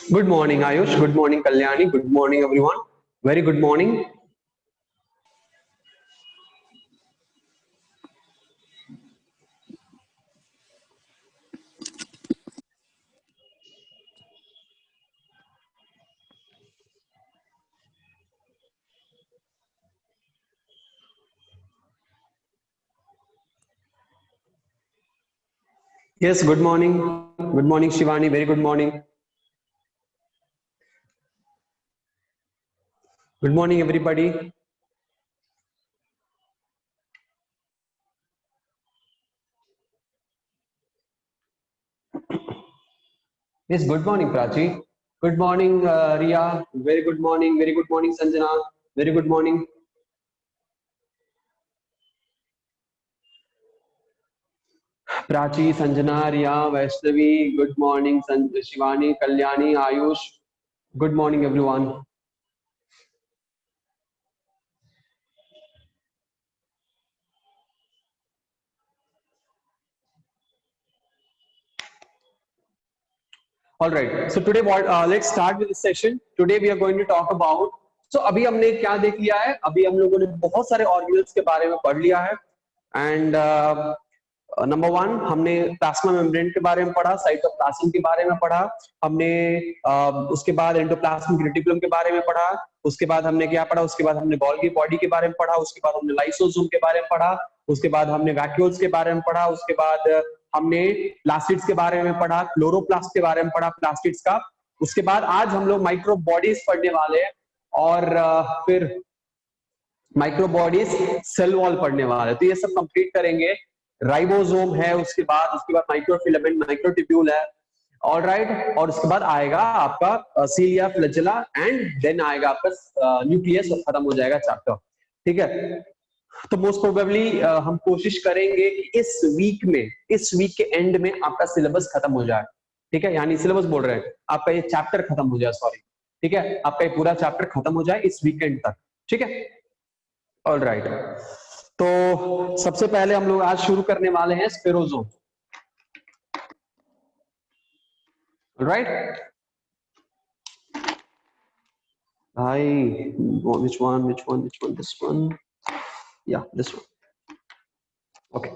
Good morning, Ayush. Good morning, Kalyani. Good morning, everyone. Very good morning. Yes, good morning. Good morning, Shivani. Very good morning. Good morning, everybody. Yes, good morning, Prachi. Good morning, Ria. Very good morning. Very good morning, Sanjana. Very good morning. Prachi, Sanjana, Ria, Vaishnavi. Good morning, Shivani, Kalyani, Ayush. Good morning, everyone. All right. So today, let's start with the session. Today we are going to talk about. So अभी हमने क्या देख लिया है? अभी हम लोगों ने बहुत सारे ऑर्गेनल्स के बारे में पढ़ लिया है. एंड नंबर वन, हमने प्लाज्मा मेम्ब्रेन के बारे में पढ़ा, साइटोप्लाज्म के बारे में पढ़ा, हमने उसके बाद एंडोप्लाज्मिक रेटिकुलम के बारे में पढ़ा, उसके बाद हमने क्या पढ़ा, उसके बाद हमने गोल्गी बॉडी के बारे में पढ़ा, उसके बाद हमने लाइसोसोम के बारे में पढ़ा, उसके बाद हमने वैक्यूल्स के बारे में पढ़ा, उसके बाद हमने प्लास्टिड्स के बारे में पढ़ा, क्लोरोप्लास्ट के बारे में पढ़ा, प्लास्टिड्स का. उसके बाद आज हम लोग माइक्रो बॉडीज पढ़ने वाले हैं और फिर माइक्रो बॉडीज सेल वॉल पढ़ने वाले. तो ये सब कंप्लीट करेंगे. राइबोसोम है, उसके बाद माइक्रोफिलामेंट, माइक्रोट्यूब्यूल है. All right. और उसके बाद आएगा आपका सीलिया, फ्लैजेला एंड देन आएगा आपका न्यूक्लियस और खत्म हो जाएगा चैप्टर. ठीक है. तो मोस्ट प्रोबेबली हम कोशिश करेंगे कि इस वीक के एंड में आपका सिलेबस खत्म हो जाए. ठीक है. यानी सिलेबस बोल रहे हैं, आपका ये चैप्टर खत्म हो जाए. सॉरी. ठीक है. आपका ये पूरा चैप्टर खत्म हो जाए इस वीकेंड तक. ठीक है. All right. तो सबसे पहले हम लोग आज शुरू करने वाले हैं स्पेरोजोम. Right. Hi, which one? This one. Yeah, this one. Okay.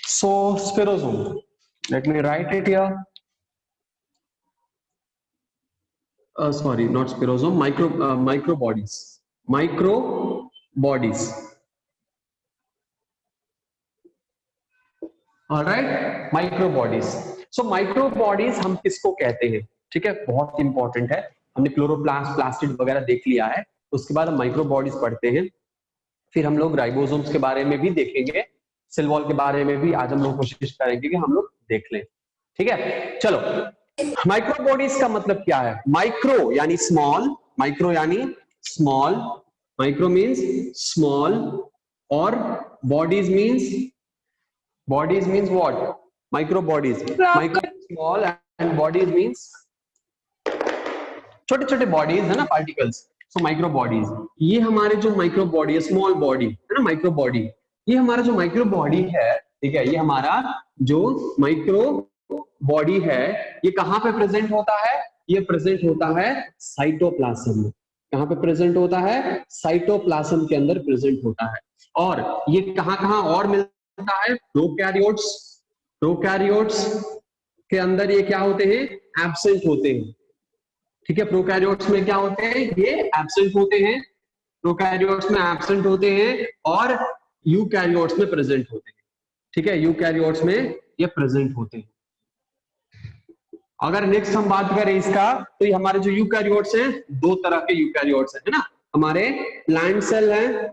So spirosome. Let me write it here. Sorry, not spirosome. Microbodies. Microbodies. All right. Microbodies. So microbodies हम किसको कहते हैं? ठीक है, बहुत इंपॉर्टेंट है. हमने क्लोरोप्लास्ट, प्लास्टिड वगैरह देख लिया है. उसके बाद हम माइक्रोबॉडीज पढ़ते हैं. फिर हम लोग राइबोसोम्स के बारे में भी देखेंगे. सेल वॉल के बारे में भी आज हम लोग कोशिश करेंगे कि हम लोग देख लें. ठीक है. चलो. माइक्रोबॉडीज का मतलब क्या है? माइक्रो यानी स्मॉल, माइक्रो मीन्स स्मॉल और bodies means what? Microbodies. Micro small and bodies means छोटे छोटे बॉडीज है ना, पार्टिकल्स. So micro bodies. ये हमारे जो माइक्रो बॉडी है, स्मॉल बॉडी है ना, माइक्रो बॉडी. ये हमारा जो माइक्रो बॉडी है, ठीक है, ये हमारा जो माइक्रो बॉडी है, ये कहाँ पे प्रेजेंट होता है? ये प्रेजेंट होता है साइटोप्लाज्म में. कहाँ पे प्रेजेंट होता है? साइटोप्लाज्म के अंदर प्रेजेंट होता है. और ये कहाँ कहाँ और मिलता है? प्रोकैरियोट्स के अंदर ये क्या होते हैं? एब्सेंट होते हैं. ठीक है. प्रोकैरियोट्स में क्या होते हैं? ये एब्सेंट होते हैं. प्रोकैरियोट्स में एब्सेंट होते हैं और यूकैरियोट्स में प्रेजेंट होते हैं. ठीक है. यूकैरियोट्स में ये प्रेजेंट होते हैं. अगर नेक्स्ट हम बात करें इसका, तो ये हमारे जो यूकैरियोट्स हैं, दो तरह के यूकैरियोट्स हैं, है ना. हमारे प्लांट सेल हैं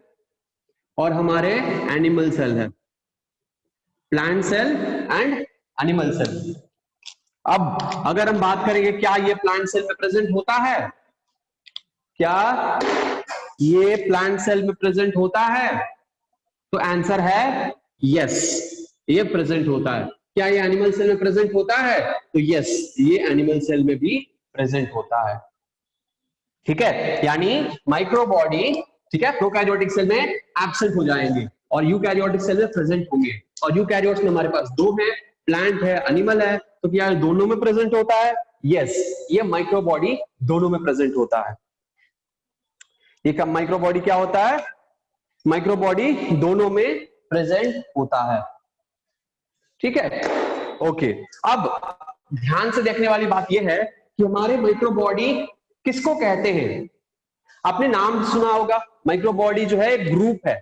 और हमारे एनिमल सेल है. Plant cell and animal cell. अब अगर हम बात करेंगे क्या ये प्लांट सेल में प्रेजेंट होता है? क्या ये प्लांट सेल में प्रेजेंट होता है? तो आंसर है यस, ये प्रेजेंट होता है. क्या ये एनिमल सेल में प्रेजेंट होता है? तो यस, ये एनिमल सेल में भी प्रेजेंट होता है। ठीक है, यानी माइक्रोबॉडी, ठीक है, प्रोकैरियोटिक सेल में एब्सेंट हो जाएंगे और यूकैरियोटिक सेल में प्रेजेंट होंगे। और यूकैरियोट्स में हमारे पास दो है, प्लांट है, एनिमल है, तो क्या दोनों में प्रेजेंट होता है? यस, ये माइक्रोबॉडी दोनों में प्रेजेंट होता है। ये माइक्रोबॉडी क्या होता है? माइक्रोबॉडी दोनों में प्रेजेंट होता है। ठीक है, ओके। अब ध्यान से देखने वाली बात यह है कि हमारे माइक्रोबॉडी किसको कहते हैं? आपने नाम सुना होगा, माइक्रोबॉडी जो है एक ग्रुप है।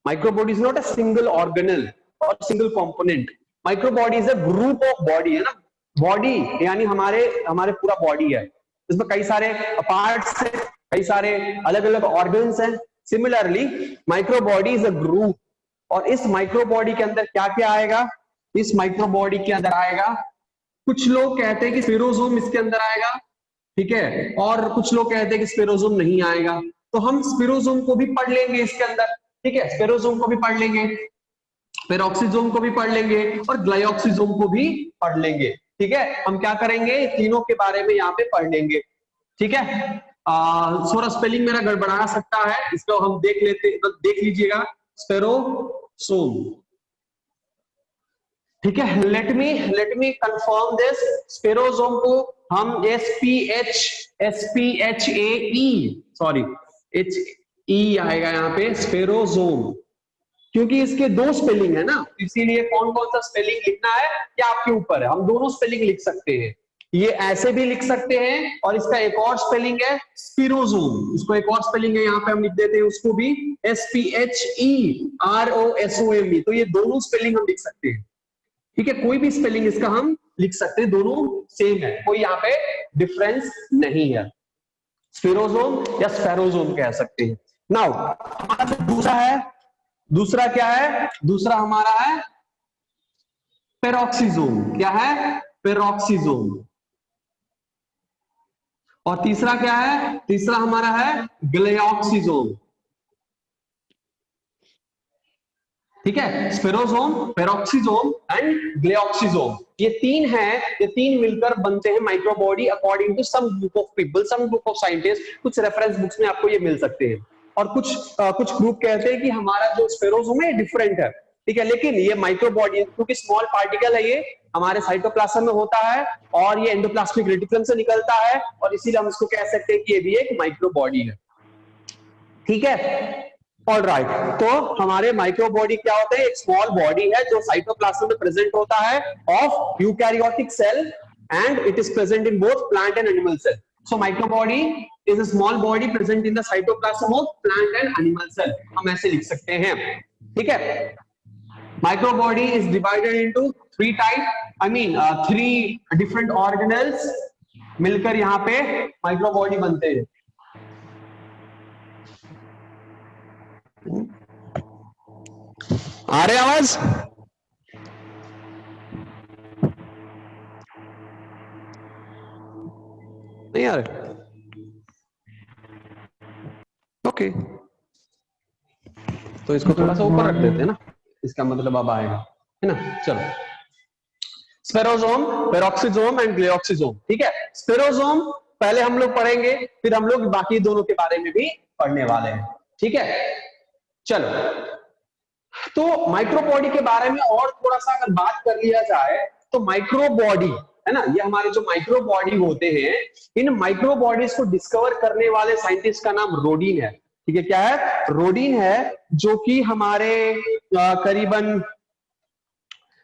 Microbody is not a single organelle और single component. Microbody is a group of body, है ना। बॉडी यानी हमारे पूरा बॉडी है, इसमें कई सारे पार्ट्स हैं, कई सारे अलग अलग ऑर्गन्स हैं। Similarly microbody is a group, और इस माइक्रोबॉडी के अंदर क्या क्या आएगा? इस माइक्रोबॉडी के अंदर आएगा, कुछ लोग कहते हैं कि स्पेरोसोम इसके अंदर आएगा, ठीक है, और कुछ लोग कहते हैं कि स्पेरोसोम नहीं आएगा। तो हम स्पेरोसोम को भी पढ़ लेंगे इसके अंदर, ठीक है, स्पेरोसोम को भी पढ़ लेंगे, पेरोक्सिसोम को भी पढ़ लेंगे और ग्लाइऑक्सिसोम को भी पढ़ लेंगे। ठीक है, हम क्या करेंगे, तीनों के बारे में यहाँ पे पढ़ लेंगे। ठीक है, थोड़ा स्पेलिंग मेरा गड़बड़ा सकता है, इसको हम देख लीजिएगा। स्पेरोसोम, ठीक है, लेट मी कंफर्म दिस। स्पेरोसोम को हम SPHAE आएगा यहाँ पे, स्पेरोसोम, क्योंकि इसके दो स्पेलिंग है ना, इसीलिए कौन कौन सा स्पेलिंग लिखना है क्या आपके ऊपर है। हम दोनों स्पेलिंग लिख सकते हैं, ये ऐसे भी लिख सकते हैं, और इसका एक और स्पेलिंग है स्पिरोसोम, इसको एक और स्पेलिंग है यहाँ पे हम लिख देते हैं उसको भी, SPHEROSOME। तो ये दोनों स्पेलिंग हम लिख सकते हैं, ठीक है, कोई भी स्पेलिंग इसका हम लिख सकते हैं, दोनों सेम है, कोई यहाँ पे डिफरेंस नहीं है। स्पिरोसोम या स्पेरोसोम कह सकते हैं। नाउ हमारा जो दूसरा क्या है? दूसरा हमारा है पेरोक्सिसोम। क्या है? पेरोक्सिसोम। और तीसरा क्या है? तीसरा हमारा है ग्लाइऑक्सिसोम। ठीक है, स्पेरोसोम, पेरोक्सिसोम एंड ग्लाइऑक्सिसोम, ये तीन हैं, ये तीन मिलकर बनते हैं microbody according to some group of people, some group of scientist. कुछ रेफरेंस बुक्स में आपको ये मिल सकते हैं, और कुछ ग्रुप कहते हैं कि हमारा जो स्पेरोसोम है डिफरेंट है, ठीक है, लेकिन ये माइक्रोबॉडी क्योंकि स्मॉल पार्टिकल है, ये हमारे साइटोप्लाज्म में होता है और ये एंडोप्लाज्मिक रेटिकुलम से निकलता है, और इसीलिए हम इसको कह सकते हैं कि ये भी एक माइक्रोबॉडी है। ठीक है, ऑल राइट। तो हमारे माइक्रोबॉडी क्या होते हैं? एक स्मॉल बॉडी है जो साइटोप्लाज्म में प्रेजेंट होता है of eukaryotic cell, and it is present in both plant and animal cell. So microbody is a small body present in the cytoplasm of plant and animal cell, हम ऐसे लिख सकते हैं। ठीक है, microbody is divided into three type, three different organelles मिलकर यहाँ पे माइक्रोबॉडी बनते हैं। आ रहे आवाज? नहीं आ रहे? ओके, तो इसको थोड़ा सा ऊपर रख देते हैं ना, इसका मतलब अब आएगा, है ना। चलो, स्पेरोसोम, पेरोक्सिसोम एंड ग्लाइऑक्सिसोम। ठीक है, स्पेरोसोम पहले हम लोग पढ़ेंगे, फिर हम लोग बाकी दोनों के बारे में भी पढ़ने वाले हैं। ठीक है, चलो, तो माइक्रोबॉडी के बारे में और थोड़ा सा अगर बात कर लिया जाए तो माइक्रोबॉडी, है ना, ये हमारे जो माइक्रोबॉडी होते हैं, इन माइक्रोबॉडीज को डिस्कवर करने वाले साइंटिस्ट का नाम रोडीन है। ठीक है, क्या है? रोडीन है, जो कि हमारे करीबन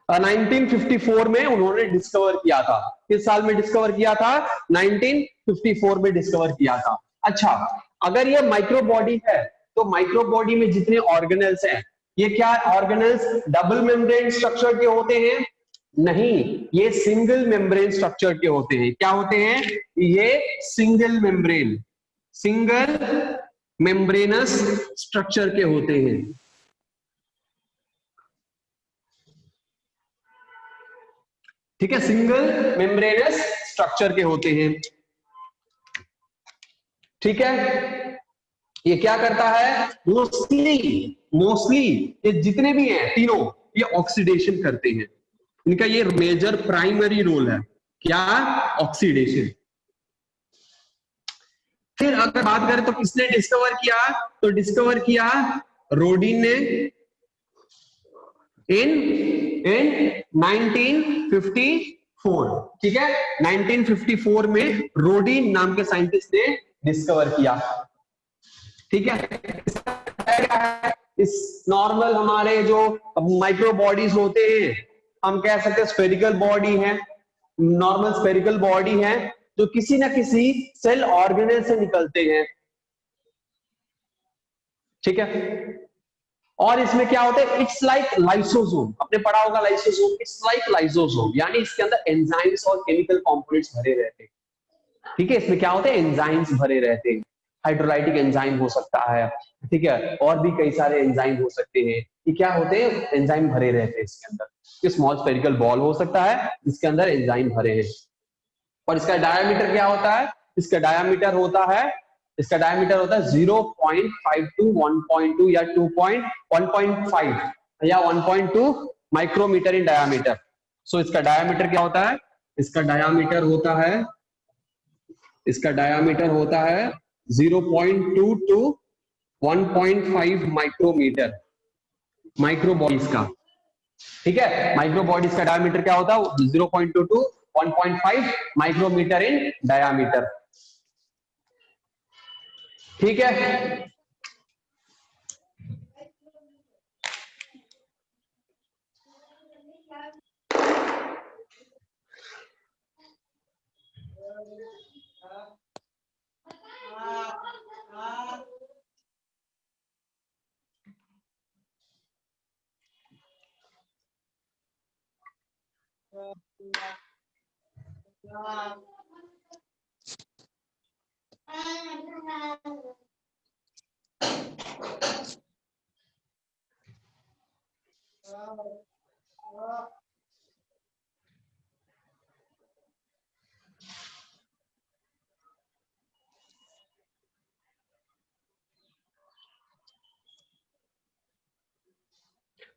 1954 में उन्होंने डिस्कवर किया था। किस साल में डिस्कवर किया था? 1954 में डिस्कवर किया था। अच्छा, अगर ये माइक्रोबॉडी है तो माइक्रोबॉडी में जितने ऑर्गेनल्स हैं, ये क्या ऑर्गेनल्स डबल मेम्ब्रेन स्ट्रक्चर के होते हैं? नहीं, ये सिंगल मेम्ब्रेन स्ट्रक्चर के होते हैं। क्या होते हैं? ये सिंगल मेम्ब्रेनस स्ट्रक्चर के होते हैं। ठीक है, सिंगल मेम्ब्रेनस स्ट्रक्चर के होते हैं। ठीक है, ये क्या करता है? मोस्टली ये जितने भी हैं तीनों, ये ऑक्सीडेशन करते हैं। इनका ये मेजर प्राइमरी रोल है, क्या? ऑक्सीडेशन। फिर अगर बात करें तो किसने डिस्कवर किया, तो डिस्कवर किया रोडिन ने इन 1954। ठीक है, 1954 में रोडिन नाम के साइंटिस्ट ने डिस्कवर किया। ठीक है, इस नॉर्मल हमारे जो माइक्रो बॉडीज होते हैं, हम कह सकते हैं स्फेरिकल बॉडी है, नॉर्मल स्फेरिकल बॉडी है, जो किसी ना किसी सेल ऑर्गेनेल से निकलते हैं। ठीक है, और इसमें क्या होता है, इट्स लाइक लाइसोसोम, आपने पढ़ा होगा लाइसोसोम, इट्स लाइक लाइसोसोम, यानी इसके अंदर एंजाइम्स और केमिकल कंपोनेंट्स भरे रहते हैं। ठीक है, इसमें क्या होते हैं, एंजाइम्स भरे रहते हैं, हाइड्रोलाइटिक एंजाइम हो सकता है, ठीक है, और भी कई सारे एंजाइम हो सकते हैं, कि क्या होते हैं, एंजाइम भरे रहते हैं इसके अंदर। स्मॉल स्फेरिकल बॉल हो सकता है जिसके अंदर एंजाइम भरे हैं। और इसका डायमीटर क्या होता है, इसका डायमीटर होता है, इसका डायमीटर होता है 0.52, 1.2 या 1.5 या 1.2 माइक्रोमीटर इन डायमीटर। सो इसका डायमीटर क्या होता है, इसका डायमीटर होता है, इसका डायमीटर होता है 0.2 टू 1.5 माइक्रोमीटर, माइक्रो बॉडीज का। ठीक है, माइक्रो बॉडीज का डायमीटर क्या होता है, 0.2 टू 1.5 माइक्रोमीटर इन डायमीटर। ठीक है,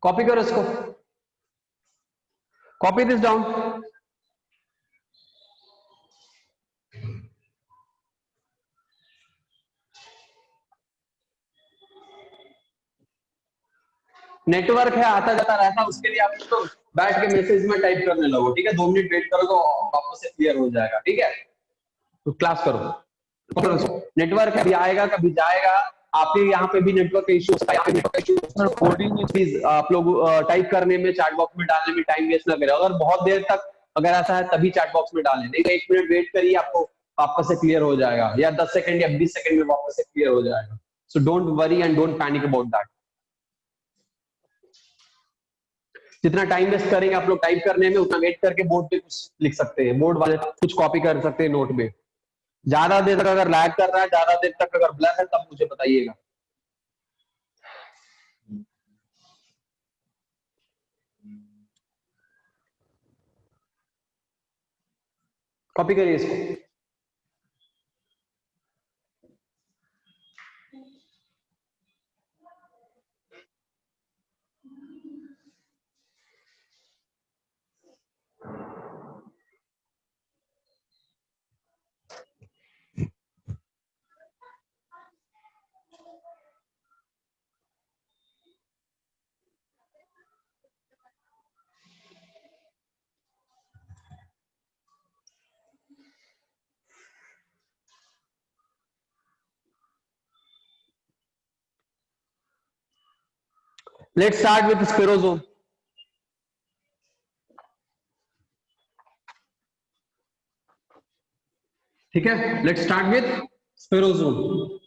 कॉपी करो इसको, कॉपी दिस डाउन। नेटवर्क है, आता जाता रहता, उसके लिए आप तो बैठ के मैसेज में टाइप करने लगो। ठीक है, 2 मिनट वेट करो तो वापस से क्लियर हो जाएगा। ठीक है, तो क्लास करो। नेटवर्क कभी आएगा कभी जाएगा, आपके यहाँ पे भी नेटवर्क इश्यू होता है, यहाँ पे नेटवर्क इश्यू, कोडिंग प्लीज आप लोग टाइप करने में, चैट बॉक्स में डालने में टाइम वेस्ट ना करें। अगर बहुत देर तक अगर ऐसा है तभी चैट बॉक्स में डालें, नहीं तो 1 मिनट वेट करिए, आपको वापस से क्लियर हो जाएगा, या 10 सेकंड या 20 सेकंड में वापस से क्लियर हो जाएगा। So don't worry and don't panic about that. जितना टाइम वेस्ट करेंगे आप लोग टाइप करने में, उतना वेट करके बोर्ड पे कुछ लिख सकते हैं, बोर्ड वाले कुछ कॉपी कर सकते हैं नोट में। ज्यादा देर तक अगर लैग कर रहा है, ज्यादा देर तक अगर ब्लैक है, तब मुझे बताइएगा। कॉपी करिए इसको। Let's start with spherosome. ठीक है, let's start with spherosome.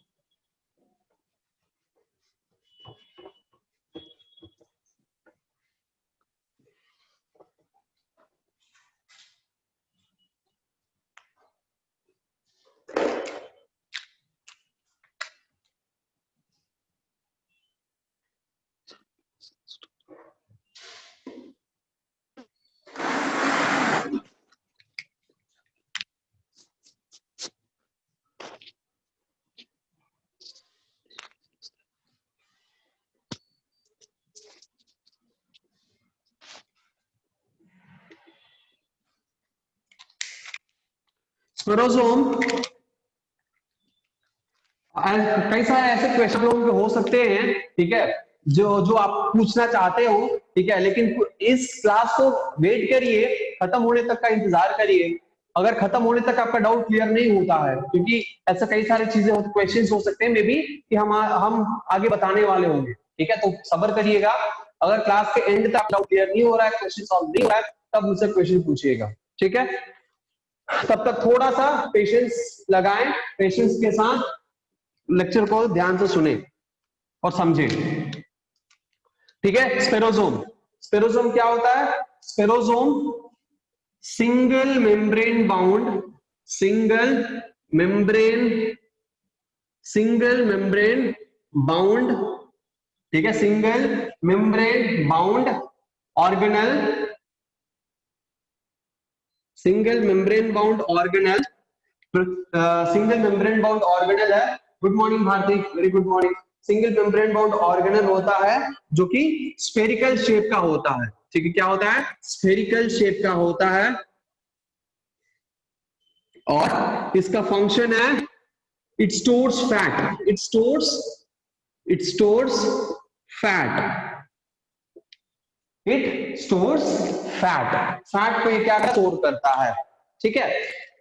Spherosome कई सारे ऐसे क्वेश्चन लोगों के हो सकते हैं, ठीक है, जो जो आप पूछना चाहते हो, ठीक है, लेकिन इस क्लास को वेट करिए, खत्म होने तक का इंतजार करिए। अगर खत्म होने तक आपका डाउट क्लियर नहीं होता है, क्योंकि ऐसा कई सारी चीजें क्वेश्चंस हो सकते हैं मे बी कि हम आगे बताने वाले होंगे, ठीक है, तो सब्र करिएगा। अगर क्लास के एंड तक डाउट क्लियर नहीं हो रहा है, क्वेश्चन सॉल्व नहीं हो रहा है, तब मुझसे क्वेश्चन पूछिएगा, ठीक है। तब तक थोड़ा सा पेशेंस लगाएं, पेशेंस के साथ लेक्चर को ध्यान से सुने और समझे, ठीक है। स्पेरोसोम, स्पेरोसोम क्या होता है? Spherosome single membrane bound, single membrane, single membrane bound, ठीक है, single membrane bound organelle, single membrane bound organelle, single membrane bound organelle है। Good morning Bharti, very good morning. Single membrane bound organelle होता है जो कि स्फेरिकल शेप का होता है, ठीक है, क्या होता है? स्फेरिकल शेप का होता है, और इसका फंक्शन है it stores fat, it stores fat, it stores fat, fat को ये क्या स्टोर करता है, ठीक है।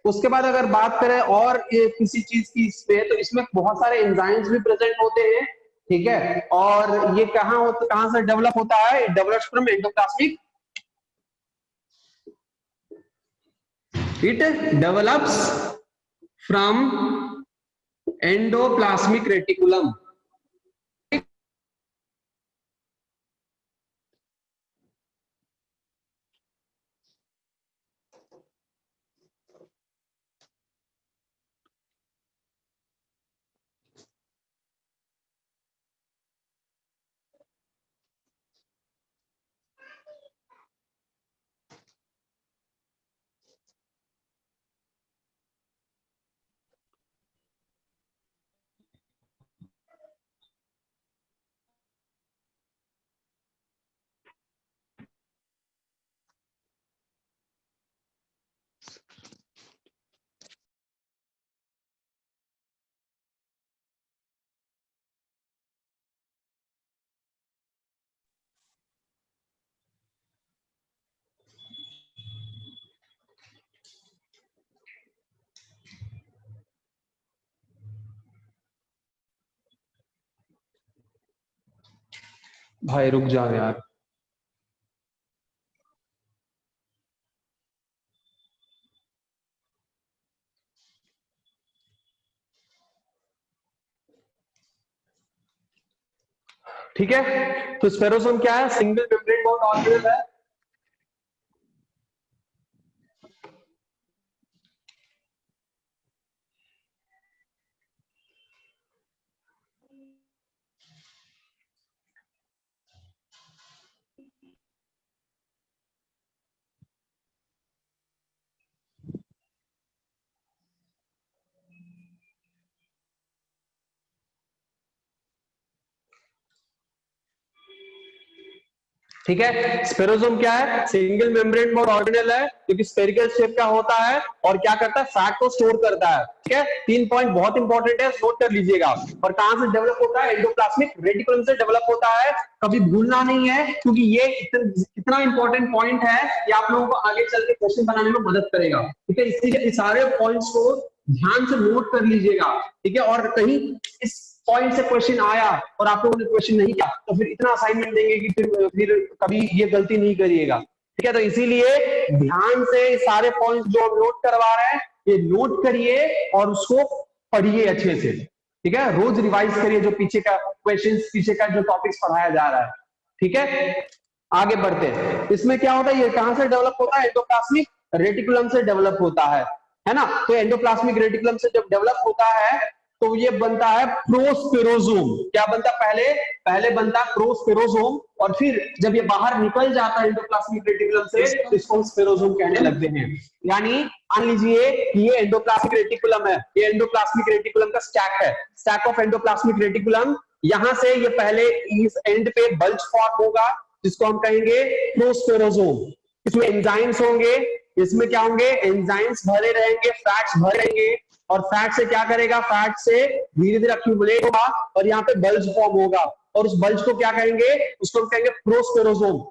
उसके बाद अगर बात करें और किसी चीज की इसमें, तो इसमें बहुत सारे एंजाइम्स भी प्रेजेंट होते हैं, ठीक है, और ये कहां से डेवलप होता है? Develops from endoplasmic, it develops from endoplasmic reticulum, भाई रुक जाओ यार। ठीक है, तो स्पेरोसोम क्या है? सिंगल मेम्ब्रेन बाउंड ऑर्गेनल है, ठीक है। स्पेरोसोम क्या है? सिंगल मेम्ब्रेन बाउंड ऑर्गेनल है, जो कि स्फेरिकल शेप का होता है और क्या करता है? फैट को स्टोर करता है, ठीक है। 3 पॉइंट बहुत इंपॉर्टेंट है, नोट कर लीजिएगा। और कहां से डेवलप होता है? एंडोप्लाज्मिक रेटिकुलम से डेवलप होता है, कभी भूलना नहीं है, क्योंकि ये इतना इंपॉर्टेंट पॉइंट है कि आप लोगों को आगे चल के क्वेश्चन बनाने में मदद करेगा, ठीक है। इसीलिए सारे पॉइंट्स को ध्यान से नोट कर लीजिएगा, ठीक है। और कहीं इस पॉइंट से क्वेश्चन आया और आप लोगों ने क्वेश्चन नहीं किया, तो फिर इतना असाइनमेंट देंगे कि फिर कभी ये गलती नहीं करिएगा, ठीक है। तो इसीलिए ध्यान से सारे पॉइंट जो हम नोट करवा रहे हैं, ये नोट करिए और उसको पढ़िए अच्छे से, ठीक है। रोज रिवाइज करिए जो पीछे का क्वेश्चन, पीछे का जो टॉपिक्स पढ़ाया जा रहा है, ठीक है। आगे बढ़ते हैं। इसमें क्या होता है? ये कहां से डेवलप होता है? एंडोप्लाज्मिक रेटिकुलम से डेवलप होता है ना। तो एंडोप्लाज्मिक रेटिकुलम से जब डेवलप होता है तो ये बनता है प्रोस्पेरोसोम। क्या बनता है? पहले बनता है प्रोस्पेरोसोम, और फिर जब ये बाहर निकल जाता है एंडोप्लाज्मिक रेटिकुलम से, तो इसको स्पेरोसोम कहने लगते हैं। यानी मान लीजिए कि ये एंडोप्लाज्मिक रेटिकुलम है, ये एंडोप्लाज्मिक रेटिकुलम का स्टैक है, स्टैक ऑफ एंडोप्लाज्मिक रेटिकुलम। यहां से ये पहले इस एंड पे बल्ज फॉर्म होगा, जिसको हम कहेंगे प्रोस्पेरोसोम। इसमें एंजाइम्स होंगे, इसमें क्या होंगे? एंजाइम्स भरे रहेंगे, फैट्स भरे रहेंगे, और फैट से क्या करेगा, फैट से धीरे धीरे अक्यूमुलेट होगा और यहाँ पे बल्ज फॉर्म होगा और उस बल्ज को क्या कहेंगे, उसको हम कहेंगे प्रोस्पेरोसोम।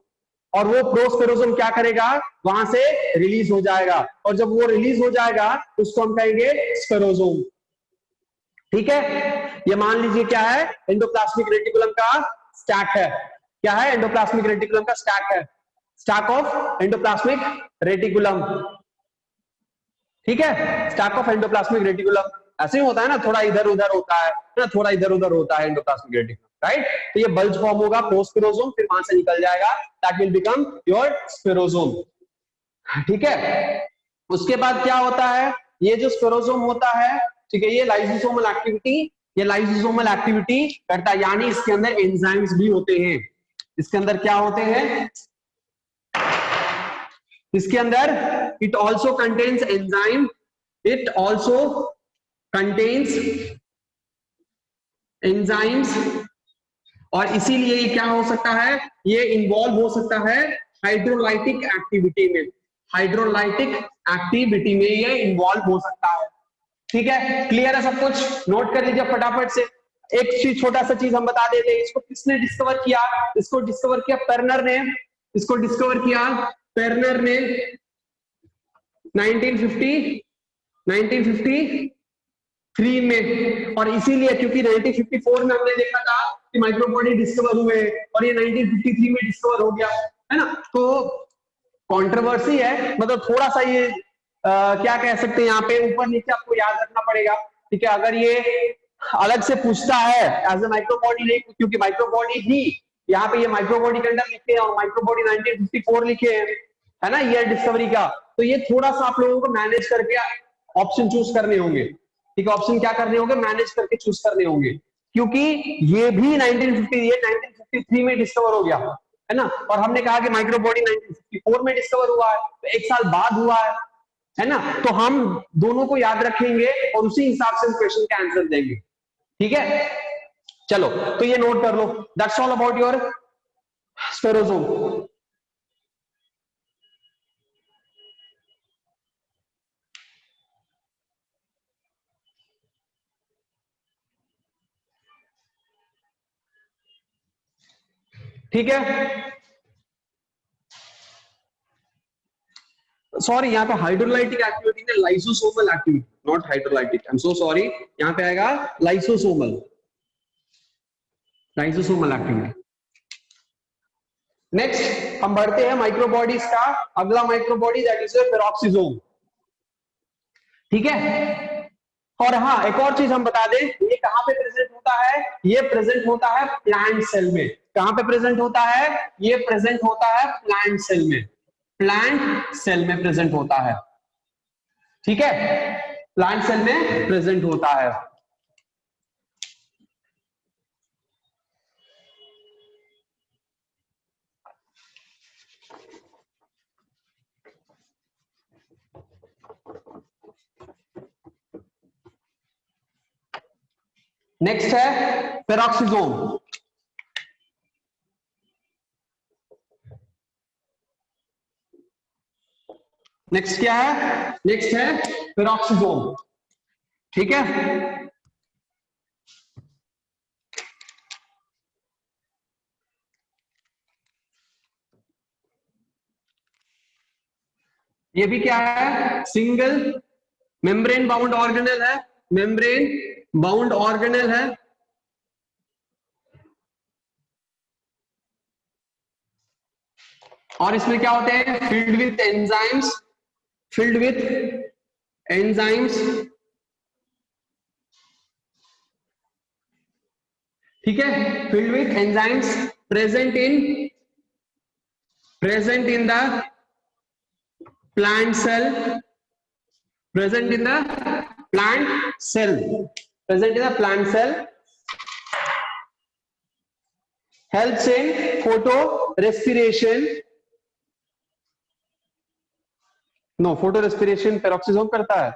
और वो प्रोस्पेरोसोम क्या करेगा, वहां से रिलीज हो जाएगा और जब वो रिलीज हो जाएगा उसको हम कहेंगे स्पेरोसोम। ठीक है, ये मान लीजिए क्या है, एंडोप्लाज्मिक रेटिकुलम का स्टैक है। क्या है, एंडोप्लाज्मिक रेटिकुलम का स्टैक है, स्टैक ऑफ एंडोप्लाज्मिक रेटिकुलम। ठीक है, स्टैक ऑफ एंडोप्लाज्मिक रेटिकुलम ऐसे ही होता है ना, थोड़ा इधर उधर होता है ना, थोड़ा इधर उधर होता है एंडोप्लाज्मिक रेटिकुलम, राइट। तो ये बल्ज फॉर्म होगा प्रोस्पेरोसोम, फिर वहां से निकल जाएगा, दैट विल बिकम योर स्पेरोसोम। ठीक है, उसके बाद क्या होता है, ये जो स्पेरोसोम होता है, ठीक है, ये लाइसोसोमल एक्टिविटी, ये लाइसोसोमल एक्टिविटी करता है, यानी इसके अंदर एंजाइम्स भी होते हैं। इसके अंदर क्या होते हैं, इसके अंदर it also contains enzyme, it also contains enzymes, और इसीलिए ये क्या हो सकता है, ये इन्वॉल्व हो सकता है हाइड्रोलाइटिक एक्टिविटी में, हाइड्रोलाइटिक एक्टिविटी में ये इन्वॉल्व हो सकता है। ठीक है, क्लियर है सब कुछ, नोट कर लीजिए फटाफट से। एक चीज, छोटा सा चीज हम बता देते हैं, इसको किसने डिस्कवर किया, इसको डिस्कवर किया पेर्नर ने, इसको डिस्कवर किया पेर्नर ने 1950 1953 में। और इसीलिए क्योंकि 1954 में हमने देखा था कि माइक्रोबॉडी डिस्कवर हुए और ये 1953 में डिस्कवर हो गया, है ना। तो कंट्रोवर्सी है, मतलब थोड़ा सा ये क्या कह सकते हैं, यहाँ पे ऊपर नीचे आपको याद रखना पड़ेगा। ठीक है, अगर ये अलग से पूछता है एज ए माइक्रोबॉडी नहीं, क्योंकि माइक्रोबॉडी ही यहाँ पे ये माइक्रोबॉडी के अंदर लिखे हैं और माइक्रोबॉडी 1954 लिखे हैं, है ना, ईयर डिस्कवरी का। तो ये थोड़ा सा आप लोगों को मैनेज करके ऑप्शन चूज करने होंगे। ठीक है, ऑप्शन क्या करने होंगे, मैनेज करके चूज करने होंगे, क्योंकि ये भी 1950 ये 1953 में डिस्कवर हो गया, है ना, और हमने कहा कि माइक्रोबॉडी 1954 में डिस्कवर हुआ है, तो एक साल बाद हुआ है ना। तो हम दोनों को याद रखेंगे और उसी हिसाब से क्वेश्चन का आंसर देंगे। ठीक है, चलो तो ये नोट कर लो, दैट्स ऑल अबाउट योर स्पेरोसोम। ठीक है, सॉरी यहाँ पे हाइड्रोलाइटिक एक्टिविटी ने lysosomal activity, not hydrolytic, I am so sorry, यहाँ पे आएगा लाइसोसोमल, लाइसोसोमल एक्टिविटी। नेक्स्ट हम बढ़ते हैं माइक्रोबॉडीज का, अगला माइक्रोबॉडी दैट इज पेरोक्सिसोम। ठीक है, और हाँ एक और चीज हम बता दें, ये कहां पे प्रेजेंट होता है, ये प्रेजेंट होता है प्लांट सेल में। कहां पे प्रेजेंट होता है, ये प्रेजेंट होता है प्लांट सेल में, प्लांट सेल में प्रेजेंट होता है। ठीक है, प्लांट सेल में प्रेजेंट होता है। नेक्स्ट है पेरोक्सिसोम। नेक्स्ट क्या है, नेक्स्ट है पेरोक्सिसोम। ठीक है, ये भी क्या है, सिंगल मेम्ब्रेन बाउंड ऑर्गेनल है, मेम्ब्रेन बाउंड ऑर्गेनल है। और इसमें क्या होते हैं, filled with enzymes, filled with enzymes. ठीक है, filled with enzymes, present in, present in the plant cell, present in the plant cell, present in the plant cell, helps in photo respiration, no photo respiration peroxisome करता है।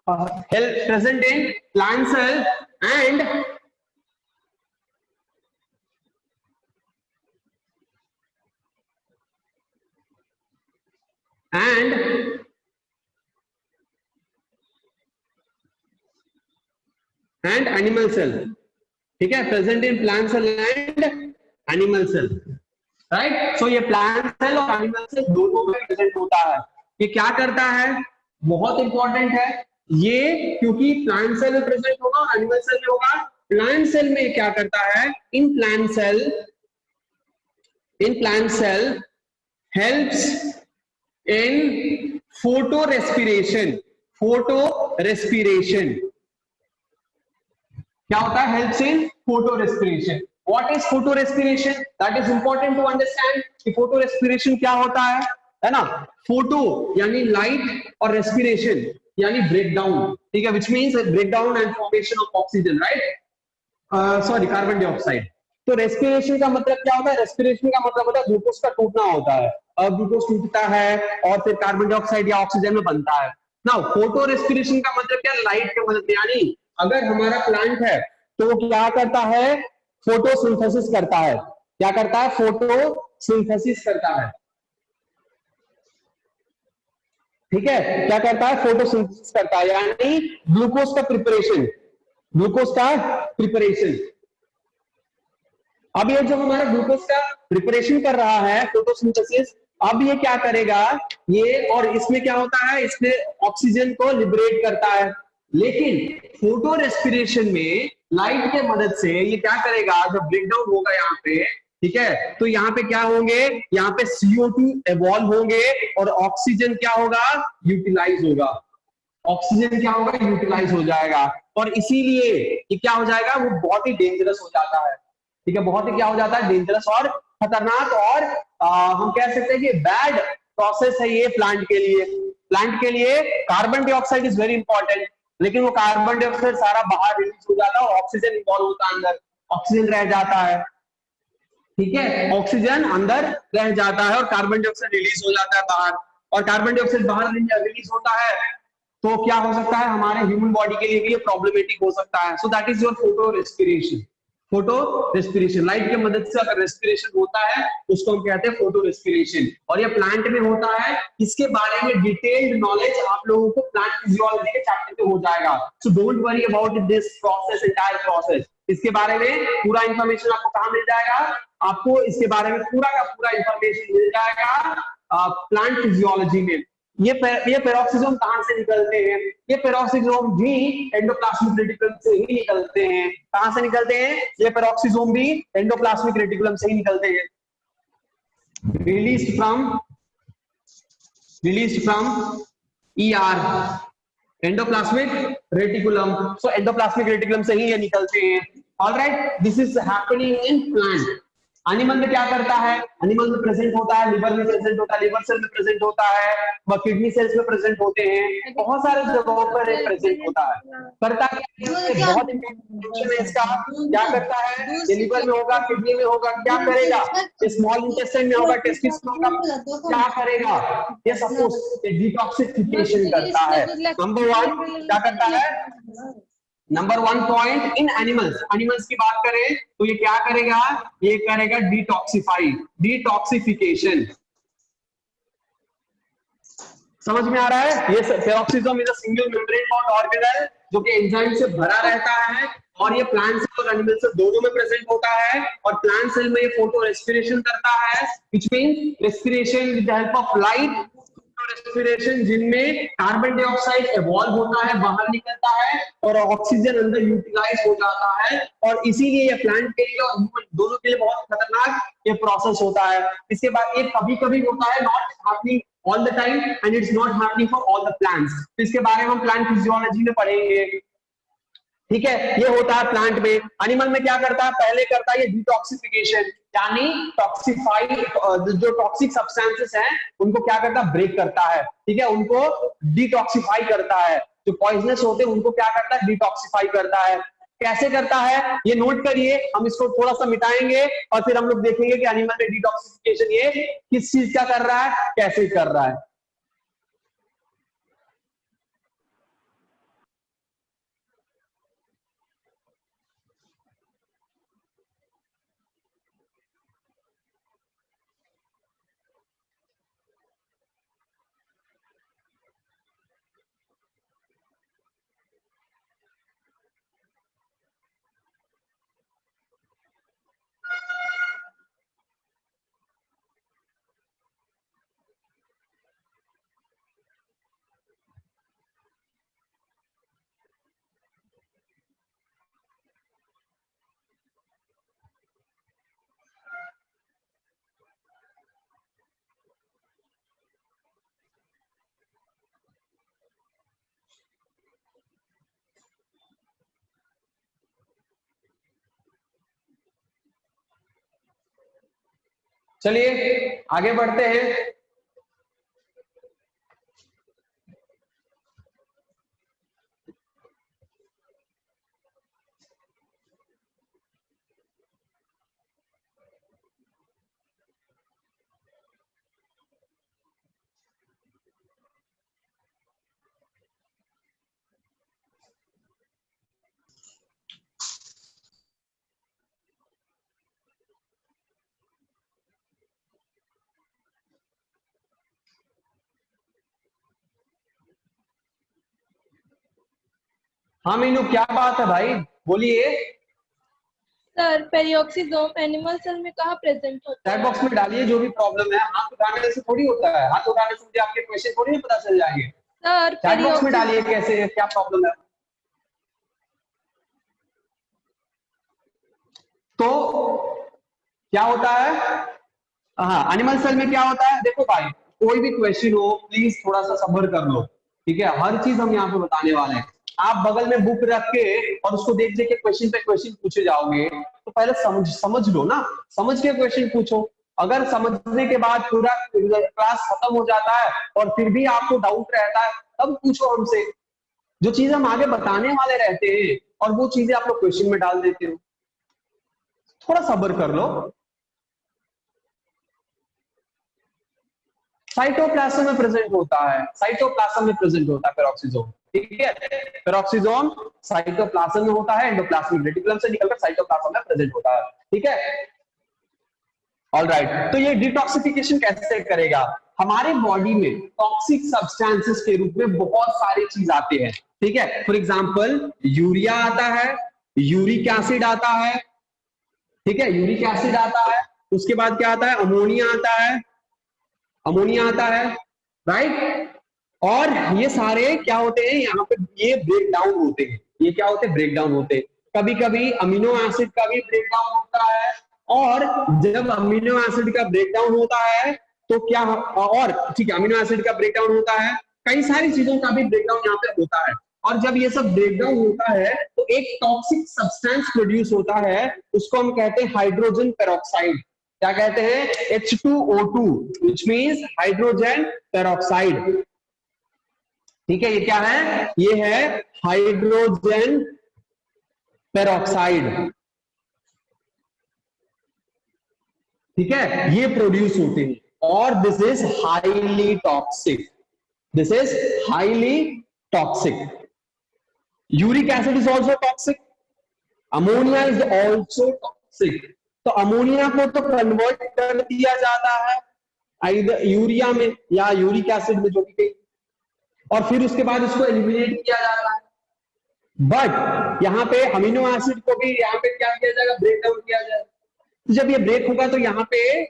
present in plant cell and animal cell. ठीक है, present in plant cell and animal cell, right. So ये plant cell और animal cell दोनों में present होता है. ये क्या करता है, बहुत इंपॉर्टेंट है ये, क्योंकि प्लांट सेल में प्रेजेंट होगा और एनिमल सेल में होगा. प्लांट सेल में क्या करता है, in plant cell helps in photo respiration. क्या होता है, helps in photo respiration. What is photo respiration, that is important to understand कि फोटो रेस्पिरेशन क्या होता है ना. फोटो यानी लाइट और रेस्पिरेशन यानी ब्रेकडाउन. ठीक है, which means breakdown and formation of oxygen, right, sorry carbon dioxide. तो रेस्पिरेशन का मतलब क्या होता है, रेस्पिरेशन का मतलब होता है ग्लूकोज का टूटना होता है. ग्लूकोज टूटता है और फिर कार्बन डाइऑक्साइड या ऑक्सीजन में बनता है. ना फोटो रेस्पिरेशन का मतलब क्या, लाइट की मदद, यानी अगर हमारा प्लांट है तो क्या करता है, फोटोसिंथेसिस करता है. क्या करता है, फोटोसिंथेसिस करता है. ठीक है, क्या करता है, फोटोसिंथेसिस करता है, यानी ग्लूकोज का प्रिपरेशन. अब ये जो हमारा ग्लूकोज का प्रिपरेशन कर रहा है, फोटोसिंथेसिस, अब ये क्या करेगा, ये और इसमें क्या होता है, इसमें ऑक्सीजन को लिबरेट करता है. लेकिन फोटो रेस्पिरेशन में लाइट के मदद से ये क्या करेगा, जब ब्रेकडाउन होगा यहाँ पे, ठीक है, तो यहाँ पे क्या होंगे, यहाँ पे CO2 एवॉल्व होंगे और ऑक्सीजन क्या होगा, यूटिलाइज होगा. ऑक्सीजन क्या होगा, यूटिलाइज हो जाएगा. और इसीलिए ये क्या हो जाएगा, वो बहुत ही डेंजरस हो जाता है. ठीक है, बहुत ही क्या हो जाता है, डेंजरस और खतरनाक, और हम कह सकते हैं कि बैड प्रोसेस है ये प्लांट के लिए. Carbon dioxide is very important, लेकिन वो कार्बन डाइऑक्साइड सारा बाहर रिलीज हो जाता है और ऑक्सीजन इन्वॉल्व होता है, अंदर ऑक्सीजन रह जाता है. ठीक है, ऑक्सीजन अंदर रह जाता है और कार्बन डाइऑक्साइड रिलीज हो जाता है बाहर. और कार्बन डाइऑक्साइड बाहर रिलीज होता है तो क्या हो सकता है, हमारे ह्यूमन बॉडी के लिए भी ये प्रॉब्लमेटिक हो सकता है. So that is your photo respiration. Light की मदद से अगर रेस्पिरेशन होता है उसको हम कहते हैं फोटो रेस्पिरेशन. और ये प्लांट में होता है. इसके बारे में डिटेल्ड नॉलेज आप लोगों को प्लांट फिजियोलॉजी के चैप्टर में हो जाएगा. So don't worry about this process, entire process. इसके बारे में पूरा इंफॉर्मेशन आपको कहाँ मिल जाएगा, आपको इसके बारे में पूरा का पूरा इंफॉर्मेशन मिल जाएगा प्लांट फिजियोलॉजी में. ये पेरोक्सिसोम कहां से निकलते हैं, ये पेरोक्सिसोम भी एंडोप्लाज्मिक रेटिकुलम से ही निकलते हैं. कहां से निकलते हैं, ये पेरोक्सिसोम भी एंडोप्लाज्मिक रेटिकुलम से ही निकलते हैं. Released from ER, endoplasmic reticulum. So endoplasmic reticulum से ही ये निकलते हैं. Alright, this is happening in plant. Animal में क्या करता है, एनिमल में प्रेजेंट होता है, लिवर में प्रेजेंट होता है, लिवर सेल में प्रेजेंट होता है, किडनी सेल्स में प्रेजेंट होते हैं, बहुत सारे जगहों पर प्रेजेंट होता है. करता क्या, बहुत इंपॉर्टेंट है इसका. क्या करता है, ये लिवर में होगा, किडनी में होगा, क्या करेगा, स्मॉल इंटेस्टाइन में होगा, टेस्टिस में होगा, क्या करेगा, ये सपोज डिटॉक्सिफिकेशन करता है. नंबर 1 क्या करता है, नंबर 1 पॉइंट इन एनिमल्स की बात करें तो ये क्या करेगा, ये करेगा डिटॉक्सिफिकेशन. समझ में आ रहा है, ये peroxisome is a single membrane bound organelle जो कि एंजाइम से भरा रहता है और ये प्लांट सेल और एनिमल सेल दोनों में प्रेजेंट होता है. और प्लांट सेल में ये फोटो रेस्पिरेशन करता है, which means respiration with the help of light. Respiration जिनमें कार्बन डाइऑक्साइड एवॉल्व होता है, बाहर निकलता है और ऑक्सीजन अंदर यूटिलाइज हो जाता है. और इसीलिए ये प्लांट के लिए और ह्यूमन दोनों के लिए बहुत खतरनाक ये प्रोसेस होता है. इसके बाद ये कभी-कभी होता है, not happening all the time and it's not happening for all the plants. इसके बारे में हम प्लांट फिजियोलॉजी में पढ़ेंगे. ठीक है, ये होता है प्लांट में. एनिमल में क्या करता है, पहले करता है ये डिटॉक्सिफिकेशन, यानी टॉक्सिफाई, जो टॉक्सिक सब्सटेंसेस हैं उनको क्या करता है, ब्रेक करता है. ठीक है, उनको डिटॉक्सिफाई करता है. जो पॉइजनस होते हैं उनको क्या करता है, डिटॉक्सिफाई करता है. कैसे करता है ये नोट करिए, हम इसको थोड़ा सा मिटाएंगे और फिर हम लोग देखेंगे कि एनिमल में डिटॉक्सिफिकेशन ये किस चीज का कर रहा है, कैसे कर रहा है. चलिए आगे बढ़ते हैं। हाँ मीनू, क्या बात है भाई, बोलिए। सर पेरिऑक्सीसोम एनिमल सेल में कहाँ प्रेजेंट होता चैट है? बॉक्स में डालिए जो भी प्रॉब्लम है। हाथ उठाने से थोड़ी होता है, हाथ उठाने से मुझे आपके क्वेश्चन थोड़ी नहीं पता चल जाएंगे। सर चैट बॉक्स में पेरिऑक्सी डालिए कैसे, क्या प्रॉब्लम है। तो क्या होता है, हाँ एनिमल सेल में क्या होता है, देखो भाई कोई भी क्वेश्चन हो प्लीज थोड़ा सा सब्र कर लो, ठीक है। हर चीज हम यहाँ पे बताने वाले हैं। आप बगल में बुक रख के और उसको देख देख के क्वेश्चन पे क्वेश्चन पूछे जाओगे तो पहले समझ लो ना, समझ के क्वेश्चन पूछो। अगर समझने के बाद पूरा क्लास खत्म हो जाता है और फिर भी आपको डाउट रहता है तब पूछो हमसे। जो चीज हम आगे बताने वाले रहते हैं और वो चीजें आप लोग क्वेश्चन में डाल देते हो, थोड़ा सब्र कर लो। साइटोप्लाज्म में प्रेजेंट होता है, साइटोप्लाज्म में प्रेजेंट होता है पेरोक्सिसोम, ठीक है। पेरोक्सिसोम साइटोप्लाज्म में होता है, एंडोप्लाज्मिक रेटिकुलम से निकलकर साइटोप्लाज्म में प्रेजेंट होता है, ठीक है। ऑल राइट, तो ये डिटॉक्सिफिकेशन कैसे करेगा। हमारे बॉडी में टॉक्सिक सब्सटेंसेस के रूप में बहुत सारी चीज आते हैं, ठीक है। फॉर एग्जांपल यूरिया आता है, यूरिक एसिड आता है, ठीक है, यूरिक एसिड आता है। उसके बाद क्या आता है, अमोनिया आता है, अमोनिया आता है, राइट। और ये सारे क्या होते हैं यहाँ पे, ये ब्रेक डाउन होते हैं, ये क्या होते हैं, ब्रेक डाउन होते हैं। कभी कभी अमीनो एसिड का भी ब्रेक डाउन होता है, और जब अमीनो एसिड का ब्रेक डाउन होता है तो क्या, और ठीक है अमीनो एसिड का ब्रेक डाउन होता है, कई सारी चीजों का भी ब्रेक डाउन यहाँ पे होता है। और जब ये सब ब्रेक डाउन होता है तो एक टॉक्सिक सब्सटेंस प्रोड्यूस होता है, उसको हम कहते हैं हाइड्रोजन पेरोक्साइड। क्या कहते हैं, H2O2, which means hydrogen peroxide, ठीक है। ये क्या है, ये है हाइड्रोजन पेरोक्साइड, ठीक है। ये प्रोड्यूस होते हैं और this is highly toxic, this is highly toxic. Uric acid is also toxic, ammonia is also toxic. तो अमोनिया को तो कन्वर्ट कर दिया जाता है यूरिया में या यूरिक एसिड में, जो भी कहीं, और फिर उसके बाद उसको एलिमिनेट किया जाता है। बट यहाँ पे अमीनो एसिड को भी यहाँ पे क्या किया जाएगा, ब्रेक डाउन किया जाएगा। तो जब ये ब्रेक होगा तो यहाँ पे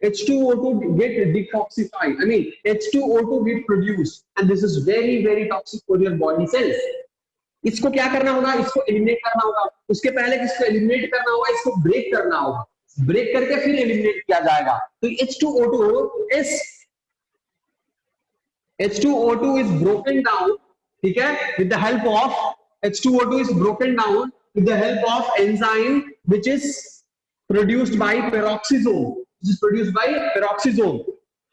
H2O2 get detoxified, I mean H2O2 get produced and this is very very toxic for your body cells. इसको क्या करना होगा, इसको एलिमिनेट करना होगा। उसके पहले किसको एलिमिनेट करना होगा, इसको ब्रेक करना होगा, ब्रेक करके फिर एलिमिनेट किया जाएगा। तो H2O2 is broken down, ठीक है, with the help of H2O2 is broken down with the help of enzyme which is produced by peroxisome, which is produced by peroxisome,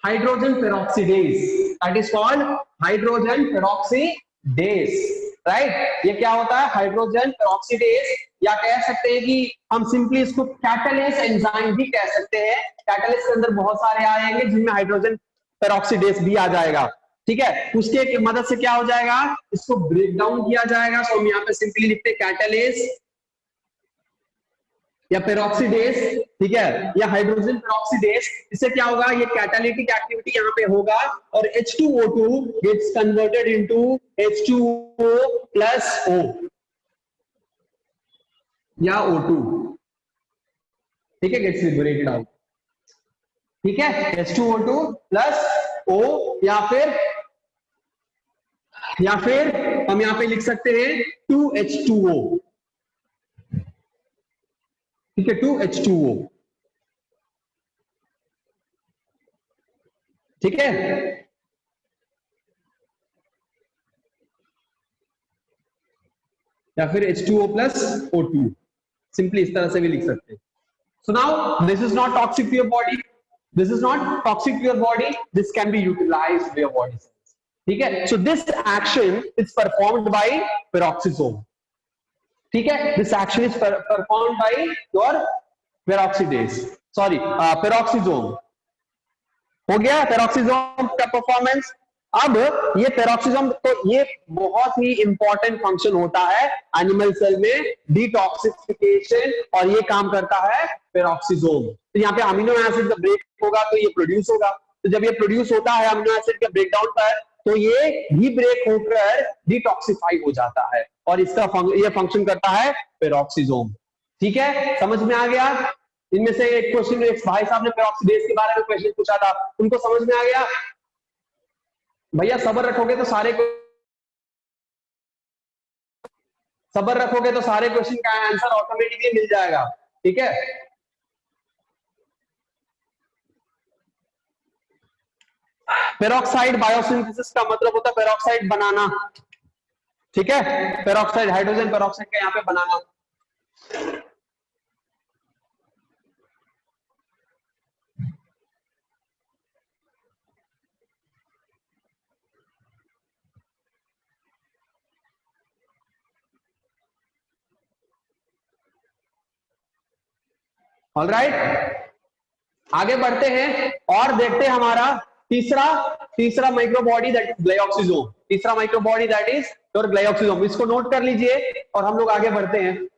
hydrogen peroxidase, that is called hydrogen peroxidase, right. ये क्या होता है, hydrogen peroxidase, या कह सकते हैं कि हम सिंपली इसको कैटालेस एंजाइम भी कह सकते हैं। कैटालेस के अंदर बहुत सारे आएंगे जिनमें हाइड्रोजन पेरोक्सीडेज भी आ जाएगा, ठीक है। उसके मदद से क्या हो जाएगा, इसको ब्रेक डाउन किया जाएगा। तो हम यहाँ पे सिंपली लिखते हैं कैटालेस या पेरोक्सीडेज, ठीक है, या हाइड्रोजन पेरोक्सीडेज। इससे क्या होगा, ये कैटालिटिक एक्टिविटी यहाँ पे होगा और H2O2 gets converted into H2O plus O या O2, ठीक है, गेट्स लिबरेटेड आउट, ठीक है। H2O2 प्लस O या फिर हम यहाँ पे लिख सकते हैं 2H2O, ठीक है, 2H2O, ठीक है। या फिर H2O प्लस O2, सिंपली इस तरह से भी लिख सकते हैं। So now this is not toxic to your body, this is not toxic to your body, this can be utilized by your body cells, ठीक है। So this action is performed by peroxisome, ठीक है। This action is performed by your peroxidase, sorry peroxisome. हो गया peroxisome का performance. अब ये peroxisome, तो ये बहुत ही इंपॉर्टेंट फंक्शन होता है एनिमल सेल में, डिटॉक्सिफिकेशन, और ये काम करता है पेरोक्सिसोम। तो यहाँ पे अमीनो एसिड जब ब्रेक होगा तो ये प्रोड्यूस होगा, तो जब ये प्रोड्यूस होता है अमीनो एसिड के ब्रेकडाउन पर, तो ये भी ब्रेक होकर डिटॉक्सिफाई हो जाता है, और इसका ये फंक्शन करता है पेरोक्सिसोम, ठीक है। समझ में आ गया? इनमें से एक क्वेश्चन एक भाई साहब ने पेरोक्सीडेज के बारे में क्वेश्चन पूछा था, उनको समझ में आ गया? भैया सब्र रखोगे तो सारे क्वेश्चन का आंसर ऑटोमेटिकली मिल जाएगा, ठीक है। पेरोक्साइड बायोसिंथेसिस का मतलब होता है पेरोक्साइड बनाना, ठीक है। पेरोक्साइड, हाइड्रोजन पेरोक्साइड का यहाँ पे बनाना। ऑलराइट, आगे बढ़ते हैं और देखते हैं हमारा तीसरा माइक्रोबॉडी दैट इज ग्लाइऑक्सिसोम। तीसरा microbody that is your glyoxysome, इसको नोट कर लीजिए और हम लोग आगे बढ़ते हैं।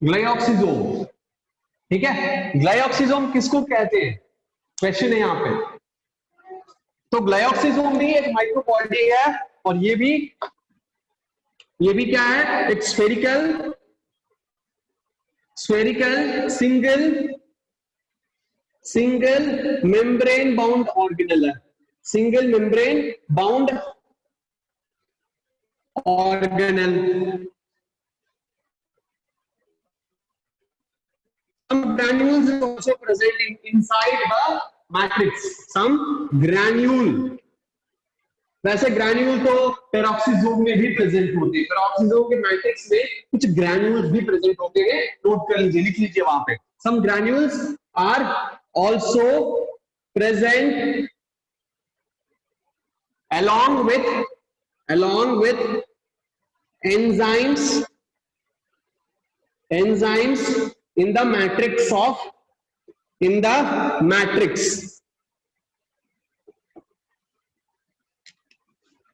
ग्लाइऑक्सिसोम, ठीक है। ग्लाइऑक्सिसोम किसको कहते हैं, क्वेश्चन है यहाँ पे। तो ग्लाइऑक्सिसोम भी एक माइक्रोबॉडी है, और ये भी क्या है, एक spherical single membrane bound organelle है, single membrane bound organelle. Some granules is also present inside the matrix. Some granule, वैसे ग्रैन्यूल तो पेरोक्सिसोम में भी प्रेजेंट होते हैं, पेरोक्सिसोम के मैट्रिक्स में कुछ ग्रैन्यूल्स भी प्रेजेंट होते हैं, नोट कर लीजिए, लिख लीजिए वहां पे। Some granules are also present along with enzymes in the matrix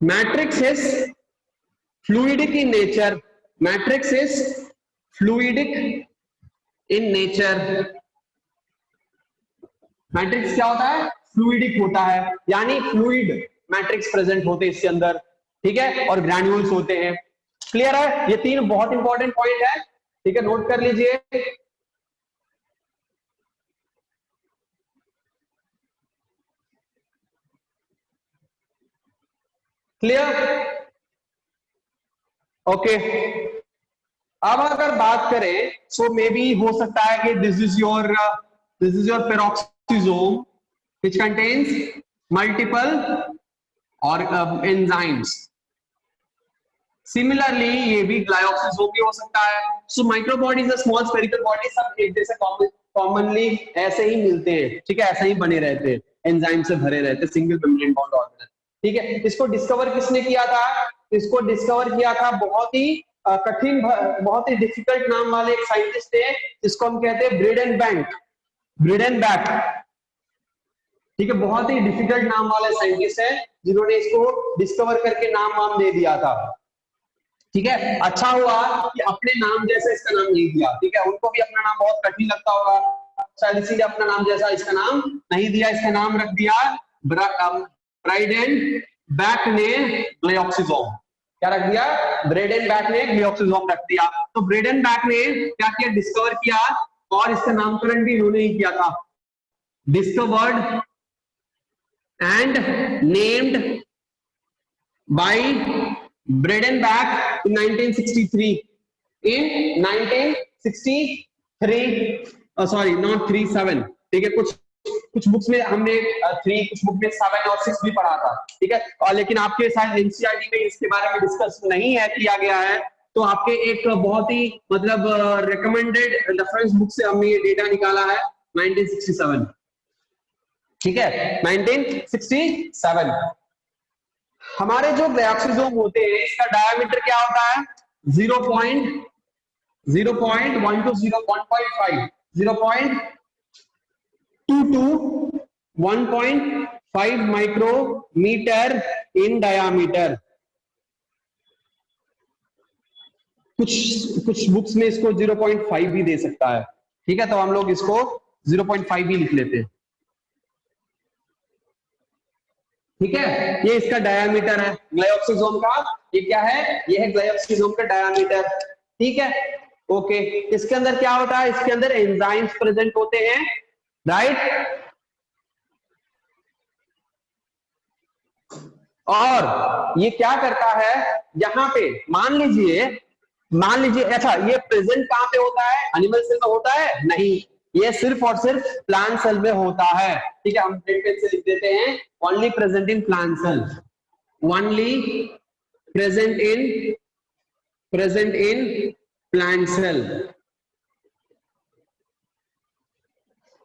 matrix is fluidic in nature. Matrix is fluidic in nature. Matrix क्या होता है, फ्लूइडिक होता है, यानी फ्लूइड मैट्रिक्स प्रेजेंट होते हैं इसके अंदर, ठीक है, और ग्रैन्यूल्स होते हैं। क्लियर है? ये तीन बहुत इंपॉर्टेंट पॉइंट है, ठीक है, नोट कर लीजिए। क्लियर? ओके। अब अगर बात करें, सो मे बी हो सकता है कि this is your peroxisome which contains multiple or enzymes. Similarly, ये भी ग्लाइऑक्सिसोम भी हो सकता है। So microbody is a small spherical body, सब एक जैसे कॉमनली ऐसे ही मिलते हैं, ठीक है, ऐसे ही बने रहते हैं, एंजाइम से भरे रहते हैं, सिंगल मेम्ब्रेन बाउंड ऑर्गेनल, ठीक है। इसको डिस्कवर किसने किया था? इसको डिस्कवर किया था बहुत ही कठिन, बहुत ही डिफिकल्ट नाम वाले एक साइंटिस्ट थे, जिसको हम कहते हैं ब्रीडेनबैक, ठीक है, बहुत ही डिफिकल्ट नाम वाले साइंटिस्ट है, जिन्होंने इसको डिस्कवर करके नाम दे दिया था, ठीक है। अच्छा हुआ कि अपने नाम जैसा इसका नाम नहीं दिया, ठीक है, उनको भी अपना नाम बहुत कठिन लगता होगा, शायद इसीलिए अपना नाम जैसा इसका नाम नहीं दिया, इसका नाम रख दिया ब्रीडेनबैक ने ग्लाइऑक्सिसोम। क्या रख दिया? ब्रीडेनबैक ने ग्लाइऑक्सिसोम रख दिया। तो ब्रीडेनबैक ने क्या किया? डिस्कवर किया, और इसका नामकरण भी इन्होंने ही किया था, discovered and named by Bredenbach in 1963. In 1963, sorry not 37, ठीक है, कुछ बुक्स में हमने 3, कुछ बुक में 7 और 6 भी पढ़ा था, ठीक है, और लेकिन आपके शायद एनसीईआरटी में इसके बारे में डिस्कस नहीं है, किया गया है, तो आपके एक बहुत ही मतलब रिकमेंडेड रेफरेंस बुक से हमने ये डेटा निकाला है 1967, ठीक है, 1967। हमारे जो ग्लायोक्सिजोम होते हैं इसका डायमीटर क्या होता है 0.1 to 0.5, 0.2 to 1.5 micrometer in diameter. कुछ बुक्स में इसको 0.5 भी दे सकता है, ठीक है, तो हम लोग इसको 0.5 भी लिख लेते हैं, ठीक है। ये इसका डायामीटर है ग्लायोक्सिजोम का, ये क्या है, ये है ग्लायोक्सिजोम का डायामीटर, ठीक है, ओके। इसके अंदर क्या होता है, इसके अंदर एंजाइम्स प्रेजेंट होते हैं, राइट, और ये क्या करता है, यहां पे मान लीजिए अच्छा, ये प्रेजेंट कहां पे होता है, एनिमल सेल में होता है, नहीं, ये सिर्फ और सिर्फ प्लांट सेल में होता है, ठीक है, हम रेड पेन से लिख देते हैं only present in plant cell, only present in plant cell,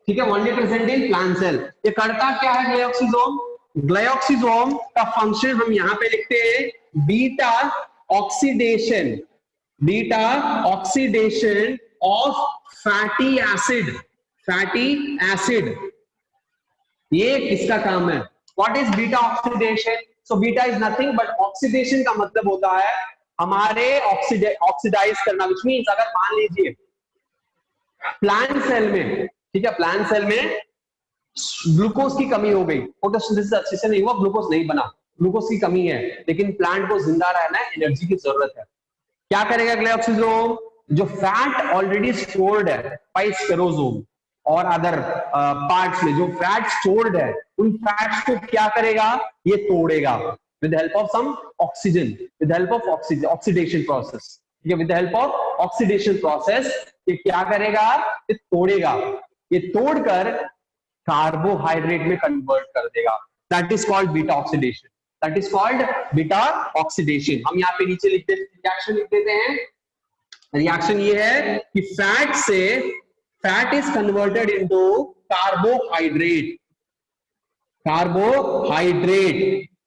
ठीक है, only present in plant cell. ये करता क्या है ग्लायोक्सिजोम, ग्लायोक्सिजोम का फंक्शन हम यहां पे लिखते हैं beta oxidation of fatty acid, ये किसका काम है, what is beta oxidation, so beta is nothing but oxidation का मतलब होता है हमारे ऑक्सीडाइज करना, विच मीन्स अगर मान लीजिए प्लांट सेल में, ठीक है, प्लांट सेल में ग्लूकोज की कमी हो गई, फोटोसिंथेसिस अच्छे से नहीं हुआ, ग्लूकोज नहीं बना, ग्लूकोज की कमी है, लेकिन प्लांट को जिंदा रहना है, एनर्जी की जरूरत है, क्या करेगा ग्लायोक्सिजोम, जो फैट ऑलरेडी स्टोर्ड है बाय स्पेरोसोम और अदर पार्ट्स में जो फैट स्टोर्ड है, उन फैट्स को क्या करेगा, ये तोड़ेगा with help of some oxygen, with help of oxidation process, ठीक है, with help of oxidation process ये क्या करेगा, ये तोड़ेगा, ये तोड़कर कार्बोहाइड्रेट में कन्वर्ट कर देगा, that is called beta oxidation, that is called beta oxidation. हम यहाँ पे नीचे लिख देते, रिएक्शन लिख देते हैं, रिएक्शन ये है कि fat is converted into carbohydrate,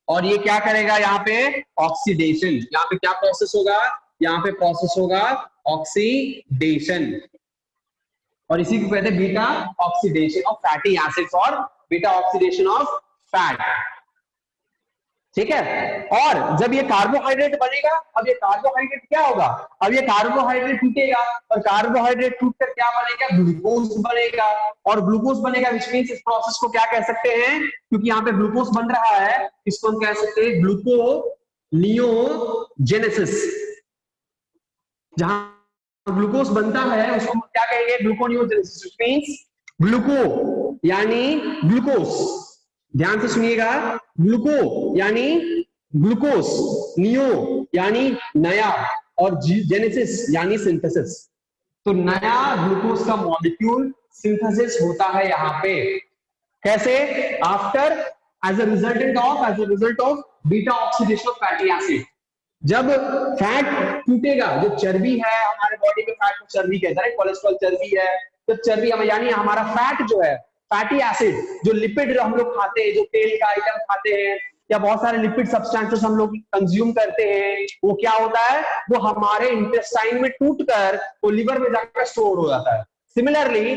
और ये क्या करेगा, यहाँ पे ऑक्सीडेशन, यहाँ पे क्या प्रोसेस होगा, यहाँ पे प्रोसेस होगा ऑक्सीडेशन, और इसी को कहते हैं beta oxidation of fatty acids और बीटा ऑक्सीडेशन ऑफ फैट, ठीक है। और जब ये कार्बोहाइड्रेट बनेगा, अब ये कार्बोहाइड्रेट क्या होगा, अब ये कार्बोहाइड्रेट टूटेगा, और कार्बोहाइड्रेट टूटकर क्या बनेगा, ग्लूकोज बनेगा, और ग्लूकोज बनेगा विच मींस इस प्रोसेस को क्या कह सकते हैं, क्योंकि यहाँ पे ग्लूकोज बन रहा है, इसको हम कह सकते हैं ग्लूकोनियोजेनेसिस, जहां ग्लूकोज बनता है उसको हम क्या कहेंगे, ग्लूकोनियोजेनेसिस, व्हिच मींस ग्लूको यानी ग्लूकोज, ध्यान से सुनिएगा, ग्लूको यानी ग्लूकोज, नियो यानी नया, और जेनेसिस यानी सिंथेसिस, तो नया ग्लूकोज का मॉलिक्यूल सिंथेसिस होता है यहाँ पे, कैसे, after as a result of beta oxidation of fatty acid, जब फैट टूटेगा, जो चर्बी है हमारे बॉडी में, फैट को चर्बी कहते हैं, कोलेस्ट्रॉल चर्बी है, तो चर्बी यानी हमारा फैट जो है, फैटी एसिड, जो लिपिड हम लोग खाते हैं, जो तेल का आइटम खाते हैं, या बहुत सारे लिपिड सब्सटेंसेस हम लोग कंज्यूम करते हैं, वो क्या होता है, वो हमारे इंटेस्टाइन में टूटकर वो लिवर में जाकर स्टोर हो जाता है। सिमिलरली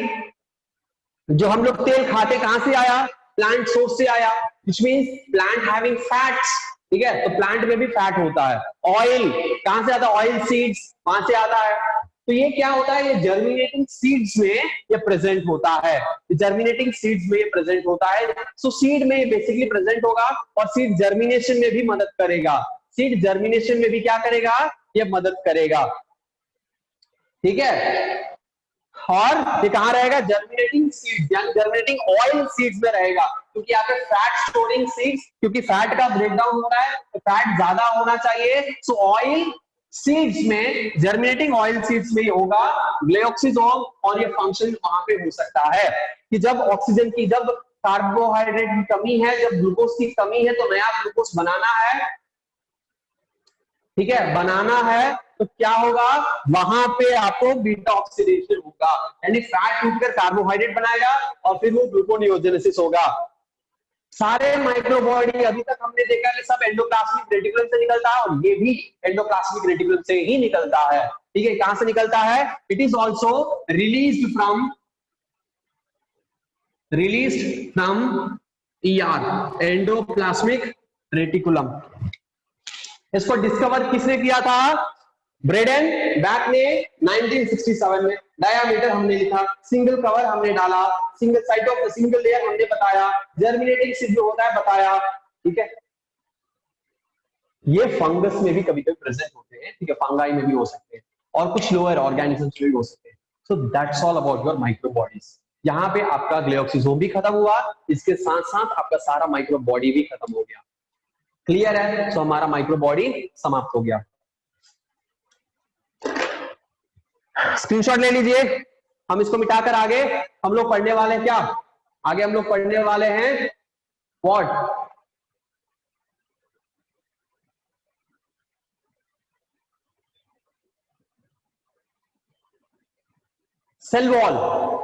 जो हम लोग तेल खाते कहां से आया, प्लांट सोर्स से आया, which means plant having fats, ठीक है, तो प्लांट में भी फैट होता है। ऑयल कहां से आता है, ऑयल सीड्स वहां से आता है, तो ये क्या होता है, ये जर्मिनेटिंग सीड्स में ये प्रेजेंट होता है, जर्मिनेटिंग सीड्स में ये प्रेजेंट होता है, सो सीड में बेसिकली प्रेजेंट होगा, और सीड जर्मिनेशन में भी मदद करेगा, सीड जर्मिनेशन में भी क्या करेगा, ये मदद करेगा, ठीक है। और ये कहाँ रहेगा, जर्मिनेटिंग सीड्स यानी जर्मिनेटिंग ऑयल सीड्स में रहेगा, क्योंकि यहाँ पे फैट स्टोरिंग सीड्स, क्योंकि फैट का ब्रेकडाउन हो रहा है तो फैट ज्यादा होना चाहिए, सो ऑयल सीड्स में, जर्मिनेटिंग ऑयल सीड्स में ही होगा ग्लाइकोक्सिजोम। और ये फंक्शन वहां पे हो सकता है कि जब ऑक्सीजन की, जब कार्बोहाइड्रेट की कमी है, जब ग्लूकोज की कमी है, तो नया ग्लूकोज बनाना है, ठीक है, बनाना है, तो क्या होगा, वहां पे आपको बीटा ऑक्सीडेशन होगा, यानी फैट टूटकर कार्बोहाइड्रेट बनाएगा और फिर वो ग्लूकोनियोजेनेसिस होगा। सारे माइक्रोबॉडी अभी तक हमने देखा कि सब एंडोप्लाज्मिक रेटिकुलम से निकलता है, और ये भी एंडोप्लाज्मिक रेटिकुलम से ही निकलता है, ठीक है। कहां से निकलता है, it is also released from ER, endoplasmic reticulum. इसको डिस्कवर किसने किया था, ब्रेडन बैक ने 1967 में। डायामीटर हमने लिखा, सिंगल कवर हमने डाला, single side of single layer हमने बताया, जर्मिनेटिंग सीड जो होता है बताया, ठीक है। ये फंगस में भी कभी कभी प्रेजेंट होते हैं, ठीक है, फंगाई में भी हो सकते हैं और कुछ लोअर ऑर्गेनिजम्स में भी हो सकते हैं। So that's all about your microbodies. यहाँ पे आपका ग्लाइकोक्सिजोम भी खत्म हुआ, इसके साथ साथ आपका सारा माइक्रोबॉडी भी खत्म हो गया। क्लियर है, तो हमारा माइक्रोबॉडी समाप्त हो गया। स्क्रीनशॉट ले लीजिए, हम इसको मिटाकर आगे हम लोग पढ़ने वाले हैं क्या, आगे हम लोग पढ़ने वाले हैं व्हाट, सेल वॉल।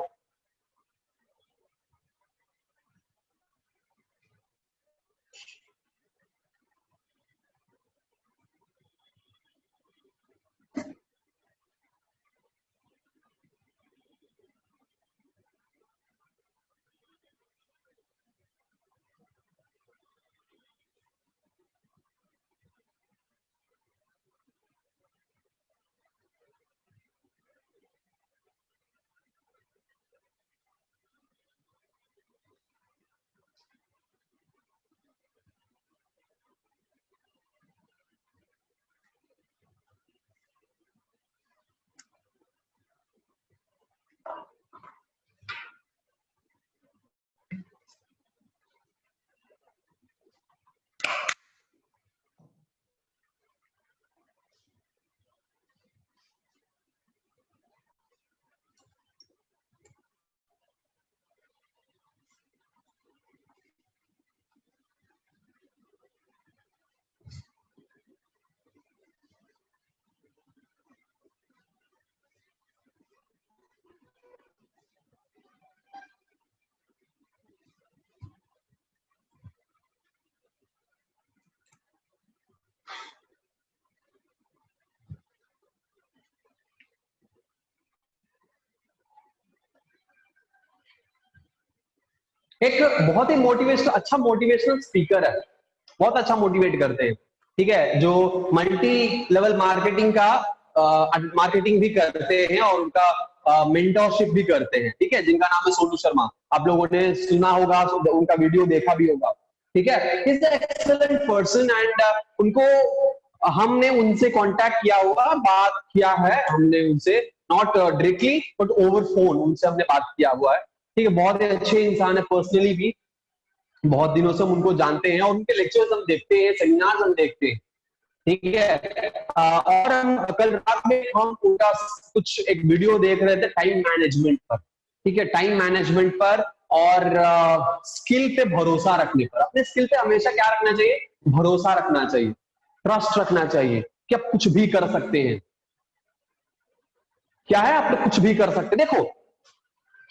एक बहुत ही मोटिवेशनल, अच्छा मोटिवेशनल स्पीकर है, बहुत अच्छा मोटिवेट करते हैं, ठीक है, जो मल्टी लेवल मार्केटिंग का मार्केटिंग भी करते हैं और उनका मेंटरशिप भी करते हैं, ठीक है, जिनका नाम है सोनू शर्मा। आप लोगों ने सुना होगा, उनका वीडियो देखा भी होगा, ठीक है। इज एक्सेलेंट पर्सन एंड उनको हमने उनसे कांटेक्ट किया हुआ, बात किया है हमने उनसे, not directly but over phone उनसे हमने बात किया हुआ है, ठीक है। बहुत ही अच्छे इंसान है, पर्सनली भी बहुत दिनों से हम उनको जानते हैं और उनके लेक्चर्स हम देखते हैं, सेमिनार्स हम देखते हैं, ठीक है। और हम कल रात में हम उनका कुछ एक वीडियो देख रहे थे टाइम मैनेजमेंट पर, ठीक है, टाइम मैनेजमेंट पर और स्किल पे भरोसा रखने पर। अपने स्किल पे हमेशा क्या रखना चाहिए, भरोसा रखना चाहिए, ट्रस्ट रखना चाहिए कि आप कुछ भी कर सकते हैं। क्या है, आप कुछ भी कर सकते हैं। देखो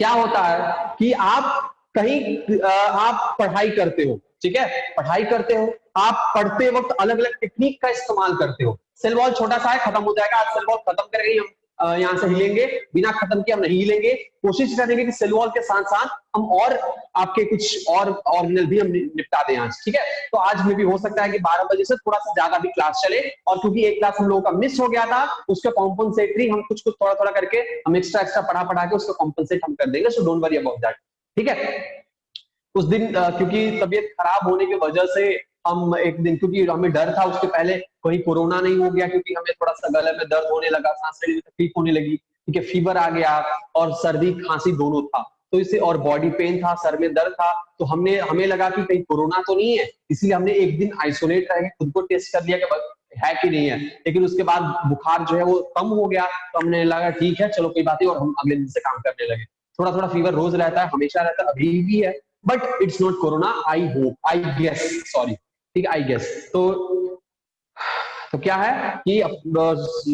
क्या होता है कि आप कहीं आप पढ़ाई करते हो, ठीक है, पढ़ाई करते हो, आप पढ़ते वक्त अलग अलग टेक्निक का इस्तेमाल करते हो। सेल वॉल छोटा सा है, खत्म हो जाएगा, आज सेल वॉल खत्म करेंगे हम, यहां से हिलेंगे, बिना खत्म किए हम नहीं हिलेंगे। कोशिश करेंगे कि सेल वॉल के साथ साथ हम और आपके कुछ और ऑर्गेनल भी हम निपटा दें आज, ठीक है। तो आज में भी हो सकता है कि 12 बजे से थोड़ा सा ज्यादा भी क्लास चले, और क्योंकि एक क्लास हम लोगों का मिस हो गया था, उसका कॉम्पनसेटरी हम कुछ कुछ थोड़ा थोड़ा करके हम एक्स्ट्रा पढ़ा के उसका कॉम्पनसेट हम कर देंगे, so don't worry about that, ठीक है। उस दिन क्योंकि तबीयत खराब होने की वजह से हम एक दिन, क्योंकि हमें डर था उसके पहले कहीं कोरोना नहीं हो गया, क्योंकि हमें थोड़ा सा गले में दर्द होने लगा, सांस लेने में तकलीफ होने लगी, ठीक है, फीवर आ गया और सर्दी खांसी दोनों था, तो इससे और बॉडी पेन था, सर में दर्द था, तो हमें लगा कि कहीं कोरोना तो नहीं है, इसलिए हमने एक दिन आइसोलेट रह के खुद को टेस्ट कर लिया कि है कि नहीं है। लेकिन उसके बाद बुखार जो है वो कम हो गया, तो हमने लगा ठीक है चलो कोई बात नहीं, और हम अगले दिन से काम करने लगे। थोड़ा थोड़ा फीवर रोज रहता है, हमेशा रहता है, अभी भी है, but it's not corona, I hope, I guess, sorry, ठीक है, आई गेस। तो क्या है कि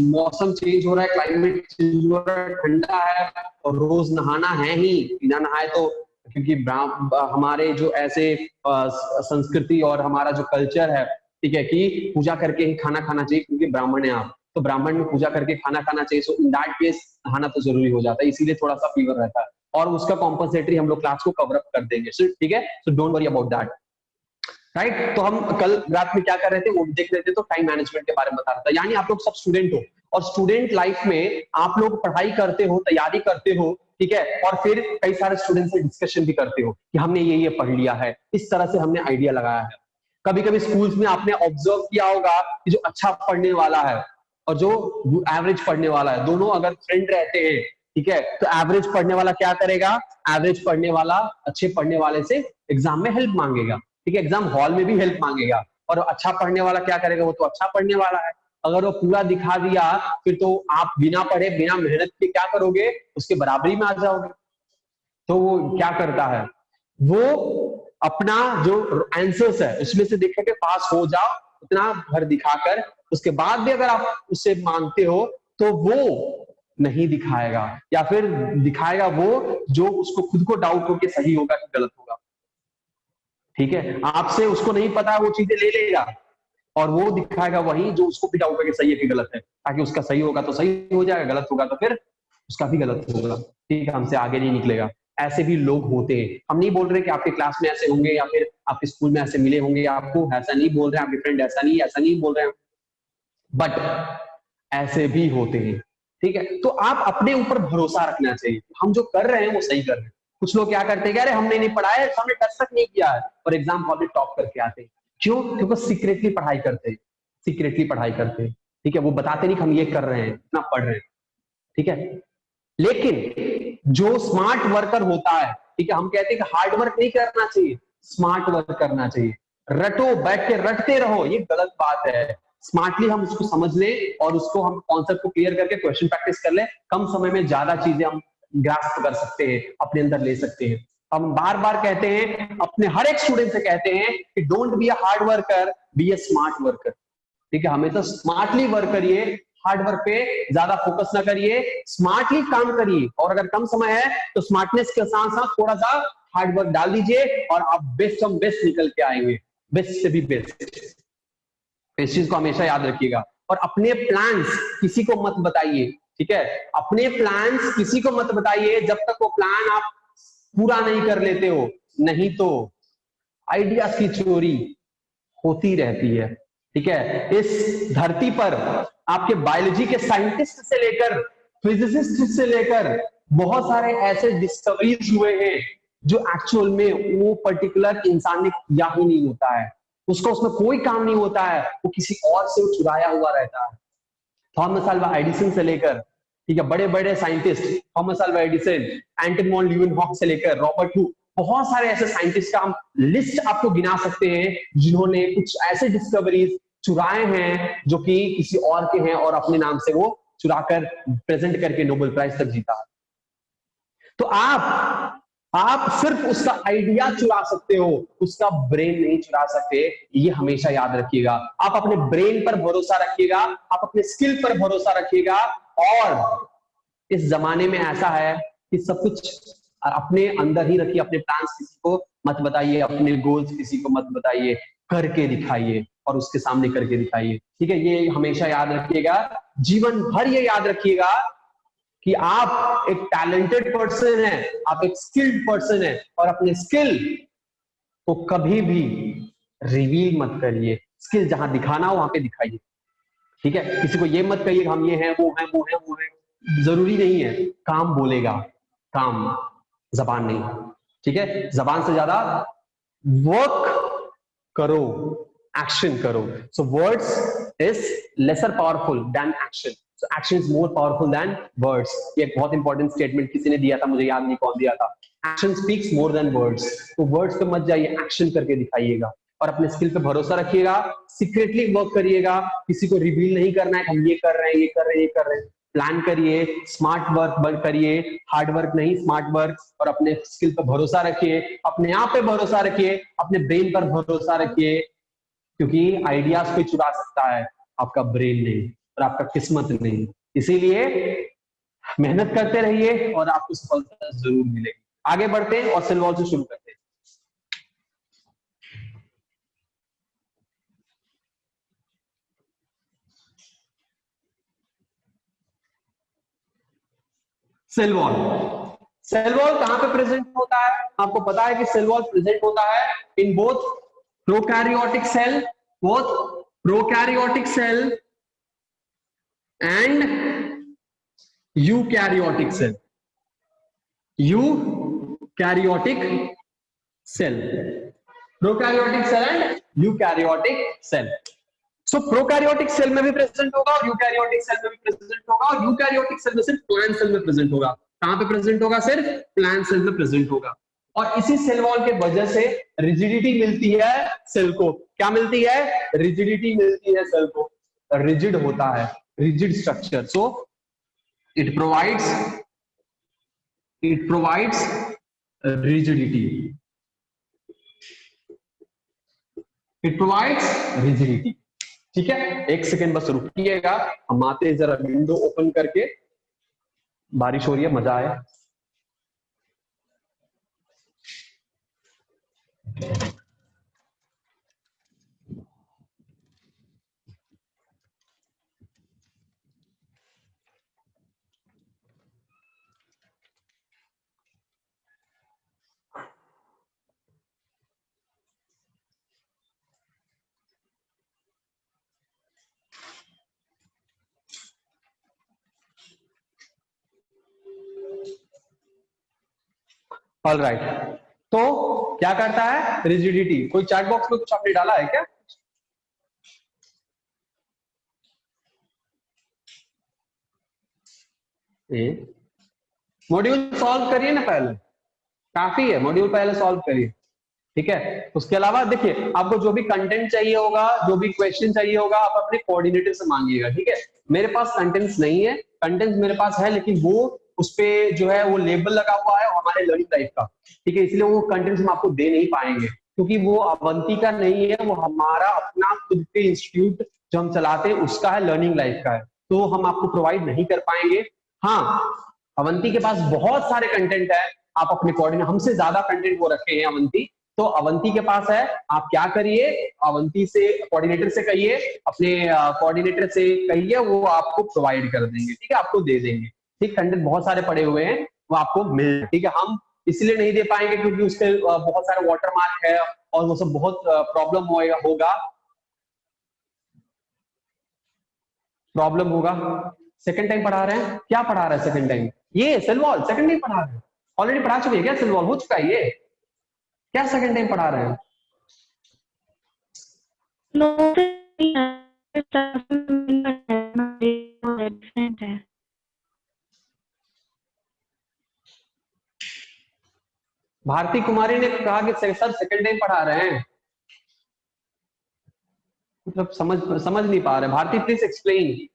मौसम चेंज हो रहा है, क्लाइमेट चेंज हो रहा है, ठंडा है, और रोज नहाना है ही, बिना नहाए तो, क्योंकि हमारे जो ऐसे संस्कृति और हमारा जो कल्चर है, ठीक है, कि पूजा करके ही खाना खाना चाहिए, क्योंकि ब्राह्मण है आप, तो ब्राह्मण में पूजा करके खाना खाना चाहिए, सो इन दैट केस नहाना तो जरूरी हो जाता है, इसीलिए थोड़ा सा फीवर रहता है, और उसका कॉम्पनसेटरी हम लोग क्लास को कवर अप कर देंगे, ठीक है, so don't worry about that, right. तो हम कल रात में क्या कर रहे थे वो देख रहे थे, तो टाइम मैनेजमेंट के बारे में बता रहा था। यानी आप लोग सब स्टूडेंट हो, और स्टूडेंट लाइफ में आप लोग पढ़ाई करते हो, तैयारी करते हो, ठीक है, और फिर कई सारे स्टूडेंट से डिस्कशन भी करते हो कि हमने ये पढ़ लिया है, इस तरह से हमने आइडिया लगाया है। कभी कभी स्कूल्स में आपने ऑब्जर्व किया होगा कि जो अच्छा पढ़ने वाला है और जो एवरेज पढ़ने वाला है, दोनों अगर फ्रेंड रहते हैं, ठीक है, तो एवरेज पढ़ने वाला क्या करेगा, एवरेज पढ़ने वाला अच्छे पढ़ने वाले से एग्जाम में हेल्प मांगेगा, ठीक है, एग्जाम हॉल में भी हेल्प मांगेगा, और अच्छा पढ़ने वाला क्या करेगा, वो तो अच्छा पढ़ने वाला है, अगर वो पूरा दिखा दिया फिर तो आप बिना पढ़े बिना मेहनत के क्या करोगे, उसके बराबरी में आ जाओगे। तो वो क्या करता है, वो अपना जो आंसर्स है उसमें से देख के पास हो जाओ, उतना भर दिखाकर, उसके बाद भी अगर आप उससे मांगते हो तो वो नहीं दिखाएगा, या फिर दिखाएगा वो जो उसको खुद को डाउट हो कि सही होगा कि गलत होगा, ठीक है, आपसे उसको नहीं पता, वो चीजें ले लेगा और वो दिखाएगा वही जो उसको भी डाउट है कि सही है कि गलत है, ताकि उसका सही होगा तो सही हो जाएगा, गलत होगा तो फिर उसका भी गलत होगा, ठीक है, हमसे आगे नहीं निकलेगा। ऐसे भी लोग होते हैं, हम नहीं बोल रहे कि आपके क्लास में ऐसे होंगे या फिर आपके स्कूल में ऐसे मिले होंगे आपको, ऐसा नहीं बोल रहे हैं, आपके फ्रेंड ऐसा नहीं बोल रहे हैं, बट ऐसे भी होते हैं, ठीक है। तो आप अपने ऊपर भरोसा रखना चाहिए, हम जो कर रहे हैं वो सही कर रहे हैं। कुछ लोग क्या करते हैं, अरे हमने नहीं पढ़ा है, हमने टच तक नहीं किया है, और एग्जाम हॉल में टॉप करके आते हैं, क्यों, क्योंकि सीक्रेटली पढ़ाई करते हैं, सीक्रेटली पढ़ाई करते हैं, ठीक है, वो बताते नहीं कि हम ये कर रहे हैं, इतना पढ़ रहे हैं, ठीक है। लेकिन जो स्मार्ट वर्कर होता है, ठीक है, हम कहते हैं कि हार्ड वर्क नहीं करना चाहिए, स्मार्ट वर्क करना चाहिए, रटो, बैठ के रटते रहो, ये गलत बात है। स्मार्टली हम उसको समझ लें और उसको हम कॉन्सेप्ट को क्लियर करके क्वेश्चन प्रैक्टिस कर लें, कम समय में ज्यादा चीजें हम ग्रास्प कर सकते हैं, अपने अंदर ले सकते हैं। हम बार बार कहते हैं, अपने हर एक स्टूडेंट से कहते हैं कि don't be a hard worker, be a smart worker, ठीक है, हमेशा स्मार्टली वर्क करिए, हार्ड वर्क पे ज्यादा फोकस ना करिए, स्मार्टली काम करिए, और अगर कम समय है तो स्मार्टनेस के साथ साथ थोड़ा सा हार्ड वर्क डाल दीजिए, और आप बेस्ट हम बेस्ट निकल के आएंगे, बेस्ट से भी बेस्ट। इस चीज को हमेशा याद रखिएगा, और अपने प्लान्स किसी को मत बताइए, ठीक है, अपने प्लान्स किसी को मत बताइए जब तक वो प्लान आप पूरा नहीं कर लेते हो, नहीं तो आइडियाज की चोरी होती रहती है, ठीक है। इस धरती पर आपके बायोलॉजी के साइंटिस्ट से लेकर फिजिसिस्ट से लेकर बहुत सारे ऐसे डिस्कवरीज हुए हैं जो एक्चुअल में वो पर्टिकुलर इंसान ने किया ही नहीं होता है, उसका उसमें कोई काम नहीं होता है, वो किसी और से वो चुराया हुआ रहता है। थॉमस अल्वा एडिसन से लेकर, ठीक है, बड़े बड़े साइंटिस्ट, थॉमस अल्वा एडिसन, एंटन वॉन ल्यूवेनहॉक से लेकर रॉबर्ट हुक, बहुत सारे ऐसे साइंटिस्ट का हम लिस्ट आपको गिना सकते हैं जिन्होंने कुछ ऐसे डिस्कवरीज चुराए हैं जो कि किसी और के हैं, और अपने नाम से वो चुराकर प्रेजेंट करके नोबेल प्राइज तक जीता है। तो आप सिर्फ उसका आइडिया चुरा सकते हो, उसका ब्रेन नहीं चुरा सकते, ये हमेशा याद रखिएगा। आप अपने ब्रेन पर भरोसा रखिएगा, आप अपने स्किल पर भरोसा रखिएगा, और इस जमाने में ऐसा है कि सब कुछ अपने अंदर ही रखिए, अपने प्लान्स किसी को मत बताइए, अपने गोल्स किसी को मत बताइए, करके दिखाइए, और उसके सामने करके दिखाइए, ठीक है, ये हमेशा याद रखिएगा, जीवन भर ये याद रखिएगा कि आप एक टैलेंटेड पर्सन है, आप एक स्किल्ड पर्सन है, और अपने स्किल को कभी भी रिवील मत करिए, स्किल जहां दिखाना हो वहां पे दिखाइए, ठीक है। किसी को ये मत कहिए हम ये हैं वो हैं वो हैं वो हैं, जरूरी नहीं है, काम बोलेगा, काम, जबान नहीं, ठीक है, जबान से ज्यादा वर्क करो, एक्शन करो, so words is lesser powerful than action, action is more powerful than words. ये एक बहुत इंपॉर्टेंट स्टेटमेंट किसी ने दिया था, मुझे याद नहीं कौन दिया था। Action speaks more than words. तो वर्ड्स पे मत जाइए, एक्शन करके दिखाइएगा और अपने स्किल पे भरोसा रखिएगा। सीक्रेटली वर्क करिएगा, किसी को रिवील नहीं करना है हम ये कर रहे हैं, ये कर रहे हैं, ये कर रहे हैं। प्लान करिए, स्मार्ट वर्क करिए, हार्ड वर्क नहीं स्मार्ट वर्क, और अपने स्किल पर भरोसा रखिए, अपने आप पे भरोसा रखिए, अपने ब्रेन पर भरोसा रखिए, क्योंकि आइडियाज कोई चुरा सकता है, आपका ब्रेन नहीं और आपका किस्मत नहीं। इसीलिए मेहनत करते रहिए और आपको सफलता जरूर मिलेगी। आगे बढ़ते हैं और सेल वॉल से शुरू करते हैं। सेल वॉल, सेल वॉल कहां पे प्रेजेंट होता है? आपको पता है कि सेल वॉल प्रेजेंट होता है in both prokaryotic cell, both prokaryotic cell and eukaryotic cell, eukaryotic cell, prokaryotic cell and eukaryotic cell. So prokaryotic cell में भी प्रेजेंट होगा और यूकैरियोटिक सेल में भी प्रेजेंट होगा, और यूकैरियोटिक सेल में सिर्फ प्लांट सेल में प्रेजेंट होगा। कहां पे प्रेजेंट होगा? सिर्फ प्लांट सेल में प्रेजेंट होगा। और इसी सेल वॉल के वजह से रिजिडिटी मिलती है सेल को। क्या मिलती है? रिजिडिटी मिलती है सेल को, रिजिड होता है, rigid structure. So it provides rigidity, it provides rigidity। ठीक है, एक सेकेंड बस रुकिएगा, हम आते हैं जरा विंडो ओपन करके। बारिश हो रही है, मजा आया। ऑल राइट, तो क्या करता है? रिजिडिटी। कोई चैट बॉक्स में कुछ आपने डाला है क्या? मॉड्यूल सॉल्व करिए ना पहले, काफी है, मॉड्यूल पहले सॉल्व करिए। ठीक है, उसके अलावा देखिए, आपको जो भी कंटेंट चाहिए होगा, जो भी क्वेश्चन चाहिए होगा, आप अपने कोऑर्डिनेटर से मांगिएगा। ठीक है, मेरे पास कंटेंट्स नहीं है, कंटेंट्स मेरे पास है लेकिन वो उसपे जो है वो लेबल लगा हुआ है हमारे लर्निंग लाइफ का। ठीक है, इसलिए वो कंटेंट्स हम आपको दे नहीं पाएंगे, क्योंकि वो अवंती का नहीं है, वो हमारा अपना खुद के इंस्टीट्यूट जो हम चलाते हैं उसका है, लर्निंग लाइफ का है, तो हम आपको प्रोवाइड नहीं कर पाएंगे। हाँ, अवंती के पास बहुत सारे कंटेंट है, आप अपने कोऑर्डिनेटर, हमसे ज्यादा कंटेंट वो रखे हैं अवंती, तो अवंती के पास है। आप क्या करिए, अवंती से कोऑर्डिनेटर से कहिए, अपने कोऑर्डिनेटर से कहिए, वो आपको प्रोवाइड कर देंगे। ठीक है, आपको दे देंगे। ठीक, कंटेंट बहुत सारे पड़े हुए हैं, वो आपको मिल। ठीक है, हम इसलिए नहीं दे पाएंगे क्योंकि उसके बहुत सारे वाटरमार्क है और वो सब बहुत प्रॉब्लम होगा। सेकंड टाइम पढ़ा रहे हैं? क्या पढ़ा रहे हैं सेकंड टाइम? ये सेल वॉल सेकंड टाइम पढ़ा रहे हैं? ऑलरेडी पढ़ा चुके हैं क्या? सेल वॉल हो चुका है ये? क्या सेकंड टाइम पढ़ा रहे हैं? भारती कुमारी ने कहा कि सर सेकंड टाइम पढ़ा रहे हैं, मतलब समझ नहीं पा रहे। Bharti please explain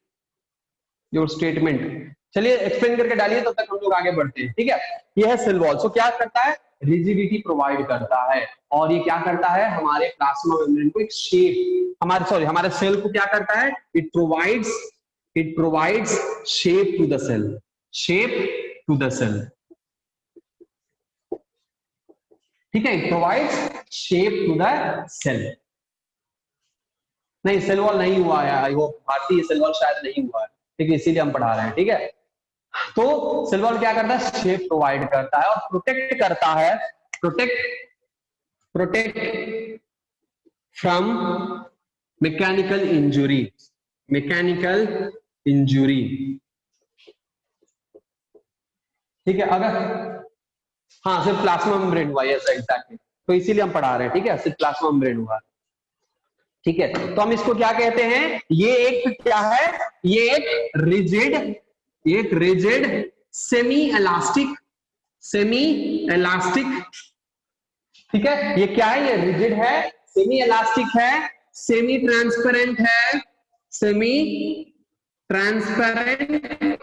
your statement. चलिए एक्सप्लेन करके डालिए, तब तक हम लोग आगे बढ़ते हैं। ठीक है, ये है सेल वॉल। सो क्या करता है? रिजिडिटी प्रोवाइड करता है, और ये क्या करता है? हमारे प्लाज्मा मेम्ब्रेन को एक शेप, हमारे सेल को क्या करता है? It provides shape to the cell, shape to the cell. ठीक है, it provides shape to the cell. नहीं, सेल वॉल नहीं हुआ है, I hope Bhartiya cell wall शायद नहीं हुआ है, ठीक है, इसीलिए हम पढ़ा रहे हैं। ठीक है, तो सेल वॉल क्या करता है? शेप प्रोवाइड करता है और प्रोटेक्ट करता है, प्रोटेक्ट फ्रॉम मैकेनिकल इंजुरी। ठीक है, अगर हाँ सिर्फ प्लाज्मा मेम्ब्रेन हुआ, यस एग्जैक्टली, तो इसीलिए हम पढ़ा रहे हैं। ठीक है, सिर्फ प्लाज्मा मेम्ब्रेन हुआ। ठीक है, तो हम इसको क्या कहते हैं, ये एक क्या है, ये एक रिजिड सेमी इलास्टिक, ठीक है, ये क्या है, ये रिजिड है, सेमी इलास्टिक है, सेमी ट्रांसपेरेंट है, semi transparent,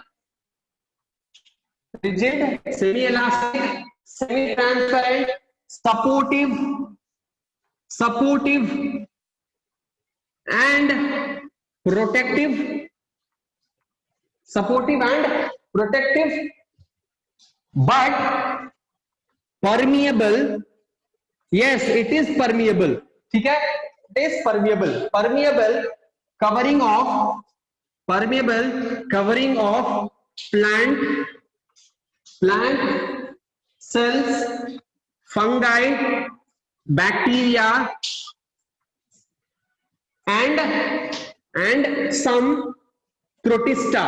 rigid, semi elastic, semi transparent, supportive and protective, but permeable, yes it is permeable, ठीक है, it is permeable covering of plant cells, fungi, bacteria and some protista,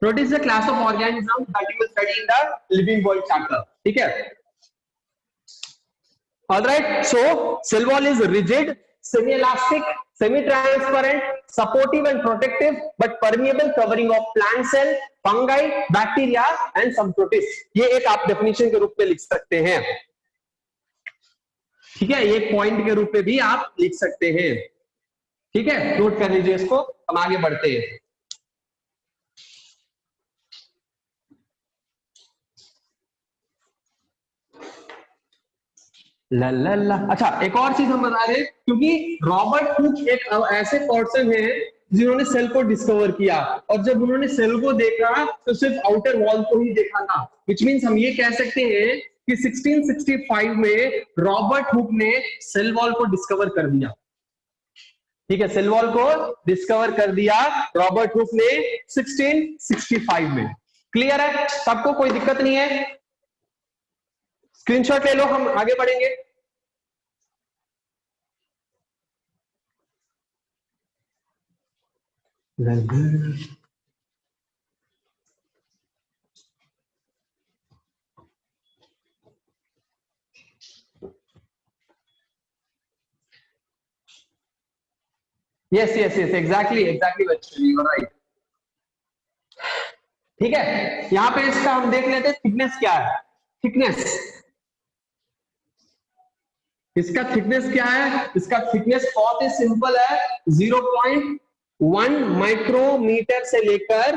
protist is a class of organism that you will study in the living world chapter, ठीक है. All right, so cell wall is rigid, semi-elastic, semi-transparent, supportive and protective, but permeable, covering of plant cell, fungi, bacteria and some protists. ये एक आप definition के रूप में लिख सकते हैं, ठीक है, एक पॉइंट के रूप में भी आप लिख सकते हैं, ठीक है, नोट कर लीजिए इसको, हम आगे बढ़ते हैं. ला. अच्छा, एक और चीज हम बता रहे, क्योंकि रॉबर्ट हुक एक ऐसे पर्सन है जिन्होंने सेल को डिस्कवर किया, और जब उन्होंने सेल को देखा तो सिर्फ आउटर वॉल को ही देखा था, विच मीन्स हम ये कह सकते हैं कि 1665 में रॉबर्ट हुक ने सेल वॉल को डिस्कवर कर दिया, ठीक है, सेल वॉल को डिस्कवर कर दिया रॉबर्ट हुक ने 1665 में. क्लियर है सबको, कोई दिक्कत नहीं है, स्क्रीनशॉट ले लो, हम आगे बढ़ेंगे. yes exactly right. ठीक है, यहां पे इसका हम देख लेते हैं थिकनेस क्या है. इसका थिकनेस क्या है, इसका थिकनेस बहुत ही सिंपल है, 0.1 माइक्रोमीटर से लेकर,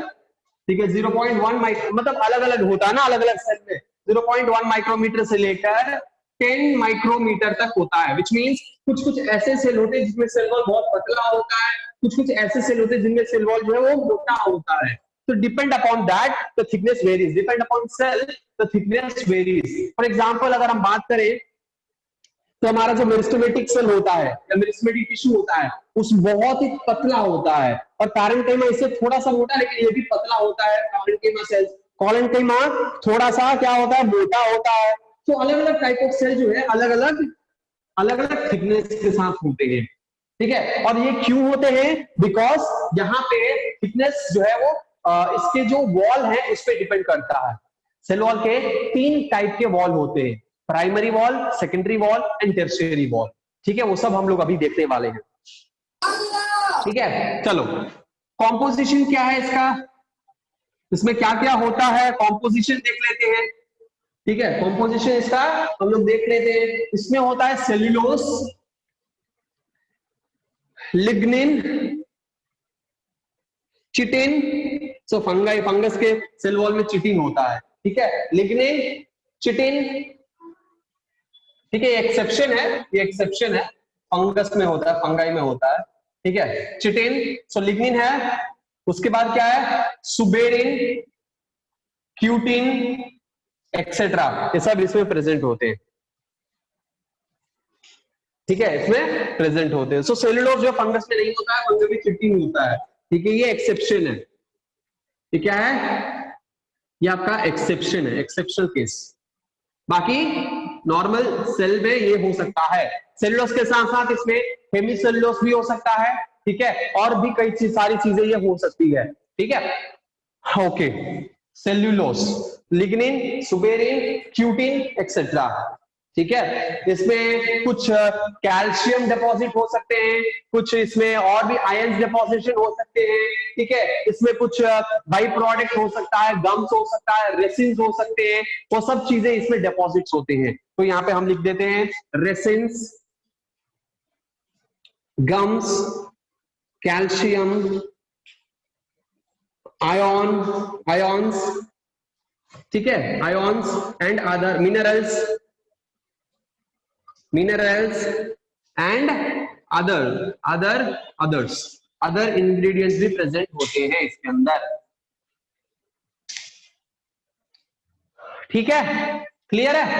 ठीक है, 0.1 मतलब अलग अलग होता है ना, अलग अलग सेल में 0.1 माइक्रोमीटर से लेकर 10 माइक्रोमीटर तक होता है, विच मीन्स कुछ ऐसे सेल होते हैं जिसमें सेल वॉल बहुत पतला होता है, कुछ ऐसे सेल होते हैं जिनमें सेल वॉल जो है वो मोटा होता है. तो depend upon that the thickness varies, depend upon cell the thickness varies. For example अगर हम बात करें तो हमारा जो मेरिस्टेमेटिक सेल होता है या मेरिस्टेमेटिक टिश्यू होता है, उस बहुत ही पतला होता है, और पैरेन्काइमा इससे थोड़ा सा मोटा, लेकिन ये भी पतला होता है. पैरेन्काइमा सेल्स, कोलेन्काइमा थोड़ा सा क्या होता है, मोटा होता है. तो अलग अलग टाइप ऑफ सेल जो है अलग अलग थिकनेस के साथ होते हैं, ठीक है. और ये क्यों होते हैं, बिकॉज यहाँ पे थिकनेस जो है वो इसके जो वॉल है उस पर डिपेंड करता है. सेल वॉल के 3 टाइप के वॉल होते हैं, primary wall, secondary wall and tertiary wall, ठीक है, वो सब हम लोग अभी देखने वाले हैं, ठीक है. चलो, कॉम्पोजिशन क्या है इसका, इसमें क्या क्या होता है, कॉम्पोजिशन देख लेते हैं, ठीक है. कॉम्पोजिशन इसका हम लोग देख लेते हैं. इसमें होता है सेल्यूलोज, लिग्निन, चिटिन. सो फंगस के सेल वॉल में चिटिन होता है, ठीक है, लिग्निन, चिटिन, ठीक है, ये एक्सेप्शन है, फंगस में होता है, फंगाई में होता है, ठीक है, चिटिन. सो लिग्निन है, उसके बाद क्या है, सुबेरिन, क्यूटिन एक्सेट्रा, ये सब इसमें प्रेजेंट होते हैं, ठीक है, इसमें प्रेजेंट होते हैं. सो सेल्यूलोज जो फंगस में नहीं होता है, फंगस में चिटिन होता है, ठीक है, ये एक्सेप्शन है. ये क्या है, ये आपका एक्सेप्शन है, एक्सेप्शनल केस. बाकी नॉर्मल सेल में ये हो सकता है. सेल्यूलोज के साथ साथ इसमें हेमीसेल्यूलोज भी हो सकता है, ठीक है, और भी कई सारी चीजें ये हो सकती है, ठीक है. Okay, cellulose, lignin, suberin, cutin etcetera, ठीक है। इसमें कुछ कैल्शियम डिपॉजिट हो सकते हैं, कुछ इसमें और भी आयंस डिपॉजिशन हो सकते हैं, ठीक है। इसमें कुछ बाई प्रोडक्ट हो सकता है, गम्स हो सकता है, रेसिन्स हो सकते हैं, वो सब चीजें इसमें डिपॉजिट्स होते हैं। तो यहाँ पे हम लिख देते हैं रेसिन्स, गम्स, कैल्शियम, आयॉन्स, ठीक है, ions and other minerals and other ingredients भी प्रेजेंट होते हैं इसके अंदर। ठीक है, क्लियर है?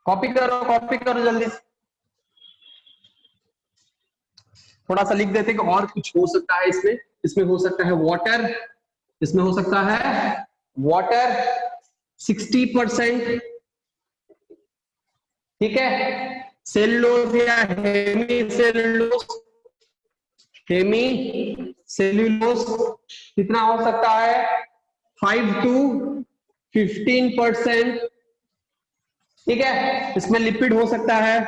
कॉपी करो जल्दी से। थोड़ा सा लिख देते कि और कुछ हो सकता है इसमें। इसमें हो सकता है वाटर, इसमें हो सकता है वाटर 60%, ठीक है। सेलुलोज या हेमी सेल्यूलोज कितना हो सकता है? 5 to 15%, ठीक है। इसमें लिपिड हो सकता है,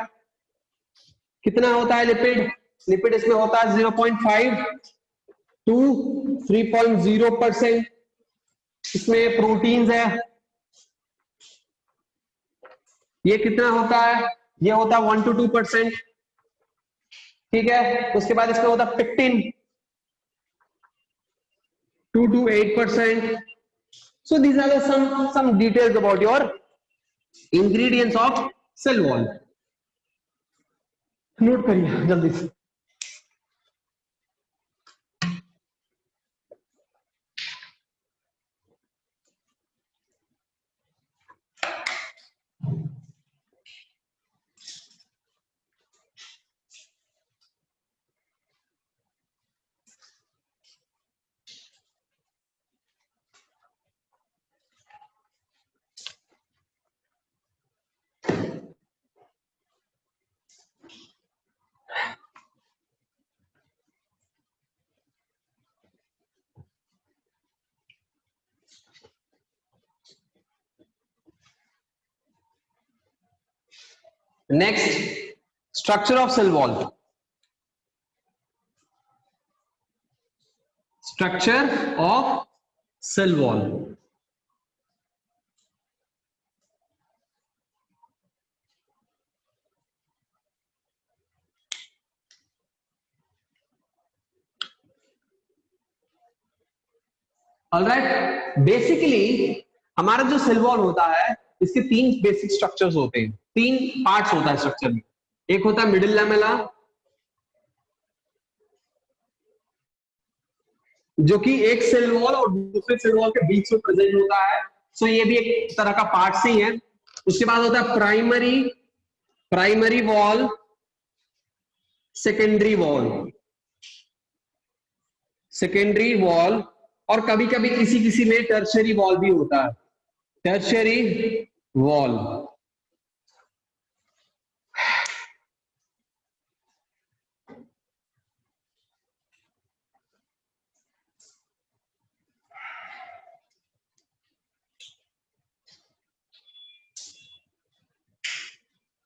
कितना होता है लिपिड इसमें होता है 0.5 to 3.0%। इसमें प्रोटीन्स है, ये कितना होता है? ये होता है 1 to 2%, ठीक है। उसके बाद इसमें होता है pectin 2 to 8%। So these are the some details about your ingredients of cell wall. Note करिए जल्दी से। Next, structure of cell wall. Structure of cell wall. Alright, basically हमारा जो सेल वॉल होता है इसके 3 बेसिक स्ट्रक्चर्स होते हैं, 3 पार्ट्स होता है स्ट्रक्चर में। एक होता है मिडिल लैमेला, जो कि एक सेल वॉल और दूसरे सेल वॉल के बीच में प्रेजेंट होता है। सो ये भी एक तरह का पार्ट ही है। उसके बाद होता है प्राइमरी वॉल, सेकेंडरी वॉल, और कभी कभी किसी में टर्शरी वॉल भी होता है, टर्शरी वॉल।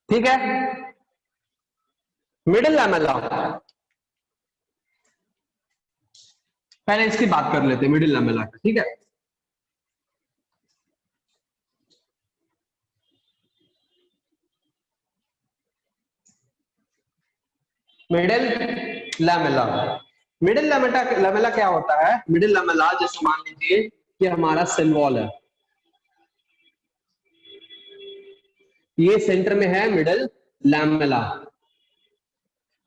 ठीक है, मिडिल लैमेला, पहले इसकी बात कर लेते हैं मिडिल लैमेला का, ठीक है। मिडिल लैमेला क्या होता है? मिडिल लैमेला जैसे मान लीजिए कि हमारा सेल वॉल है, ये सेंटर में है मिडिल लैमेला,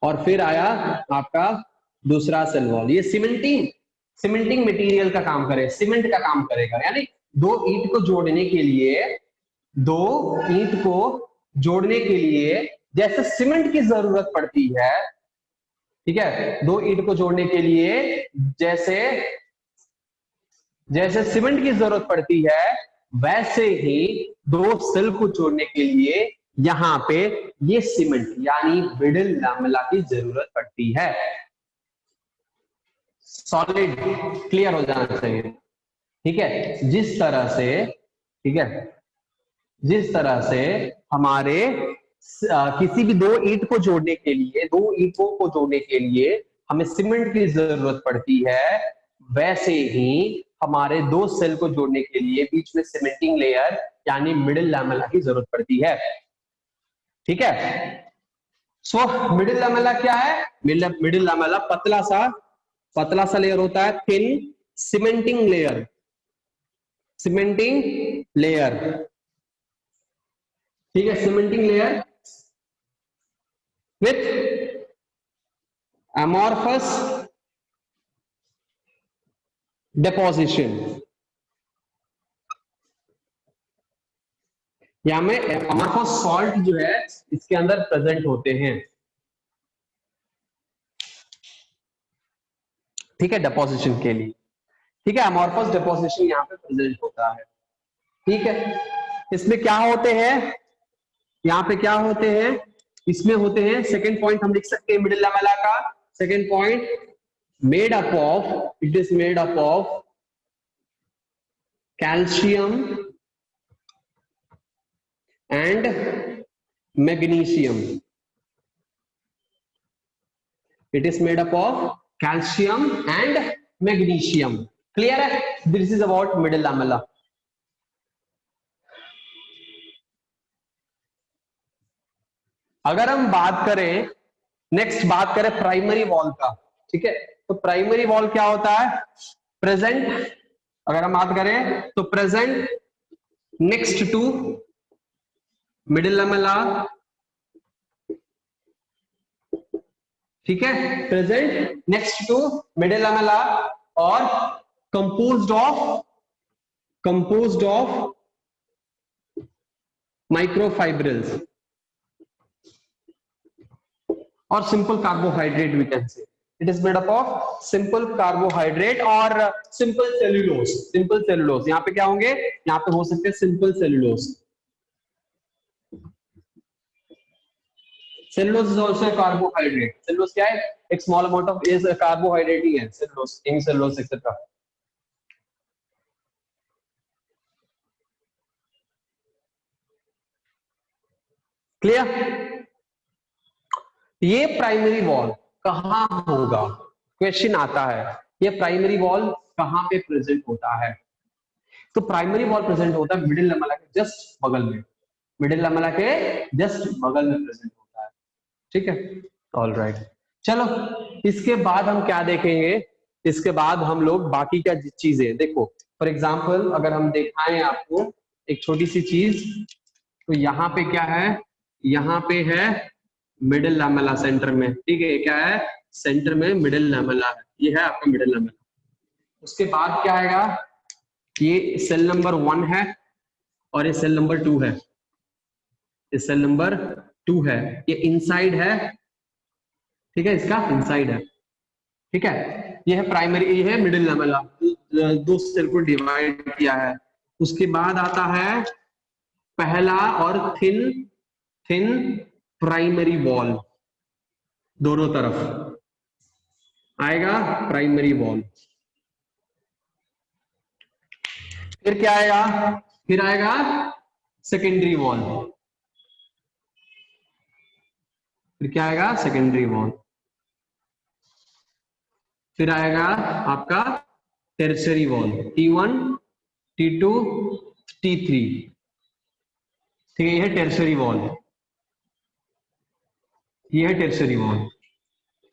और फिर आया आपका दूसरा सेल वॉल। ये सीमेंटिंग मटेरियल का काम करे, सीमेंट का काम करेगा, यानी दो ईंट को जोड़ने के लिए जैसे सीमेंट की जरूरत पड़ती है, ठीक है, दो ईंट को जोड़ने के लिए जैसे सीमेंट की जरूरत पड़ती है, वैसे ही दो सेल को जोड़ने के लिए यहां पे ये सीमेंट यानी मिडिल लैमेला की जरूरत पड़ती है। सॉलिड, क्लियर हो जाना चाहिए, ठीक है। जिस तरह से, ठीक है, जिस तरह से हमारे किसी भी दो ईंट को जोड़ने के लिए, दो ईंटों को जोड़ने के लिए हमें सीमेंट की जरूरत पड़ती है, वैसे ही हमारे दो सेल को जोड़ने के लिए बीच में सीमेंटिंग लेयर यानी मिडिल लैमेला की जरूरत पड़ती है, ठीक है। सो मिडिल लैमेला क्या है? मिडिल लैमेला पतला सा लेयर होता है, thin cementing layer, cementing layer, ठीक है, cementing layer with amorphous deposition, यहां में amorphous salt जो है इसके अंदर प्रेजेंट होते हैं, ठीक है, डेपोजिशन के लिए, ठीक है, amorphous deposition यहां पे प्रेजेंट होता है, ठीक है। इसमें क्या होते हैं, यहां पे क्या होते हैं, इसमें होते हैं, सेकेंड पॉइंट हम लिख सकते हैं मिडिल लैमेला का, second point, made up of, it is made up of calcium and magnesium, it is made up of calcium and magnesium, clear है? This is about middle lamella. अगर हम बात करें, नेक्स्ट बात करें प्राइमरी वॉल का, ठीक है, तो प्राइमरी वॉल क्या होता है? प्रेजेंट, अगर हम बात करें तो present next to middle lamella, ठीक है, present next to middle lamella और कंपोज्ड ऑफ माइक्रोफाइब्रिल्स और simple carbohydrate, we can say it is made up of simple carbohydrate और सिंपल सेल्यूलोज, सिंपल सेल्यूलोज, यहाँ पे क्या होंगे, यहाँ पे हो सकते हैं simple cellulose, cellulose is also a carbohydrate, cellulose क्या है, एक small amount of is carbohydrate ही है, सेल्यूलोज, हेमीसेल्यूलोज एक्सेट्रा, क्लियर। ये प्राइमरी वॉल कहां होगा, क्वेश्चन आता है, ये प्राइमरी वॉल कहां पे प्रेजेंट होता है? तो प्राइमरी वॉल प्रेजेंट होता है मिडिल लैमेला के जस्ट बगल में, मिडिल लैमेला के जस्ट बगल में प्रेजेंट होता है, ठीक है, ऑल राइट। चलो इसके बाद हम क्या देखेंगे, इसके बाद हम लोग बाकी क्या चीजें, देखो फॉर एग्जाम्पल अगर हम दिखाएं आपको एक छोटी सी चीज, तो यहाँ पे क्या है, यहाँ पे है मिडिल लैमेला सेंटर में, ठीक है, क्या है, सेंटर में मिडिल लैमेला है, ये है आपका मिडिल लैमेला। उसके बाद क्या आएगा, ये सेल नंबर 1 है और ये सेल नंबर 2 है, ये सेल नंबर 2 है, ये इनसाइड है, ठीक है, इसका इनसाइड है, ठीक है, ये है प्राइमरी, ये है मिडिल लैमेला, दो सेल को डिवाइड किया है। उसके बाद आता है पहला और थिन प्राइमरी वॉल, दोनों तरफ आएगा प्राइमरी वॉल। फिर क्या आएगा, फिर आएगा सेकेंडरी वॉल, फिर क्या आएगा, सेकेंडरी वॉल, फिर आएगा आपका टेरशरी वॉल, T1 T2 T3, ठीक है, ये है टेरशरी वॉल, ये है टेरशरी वॉल।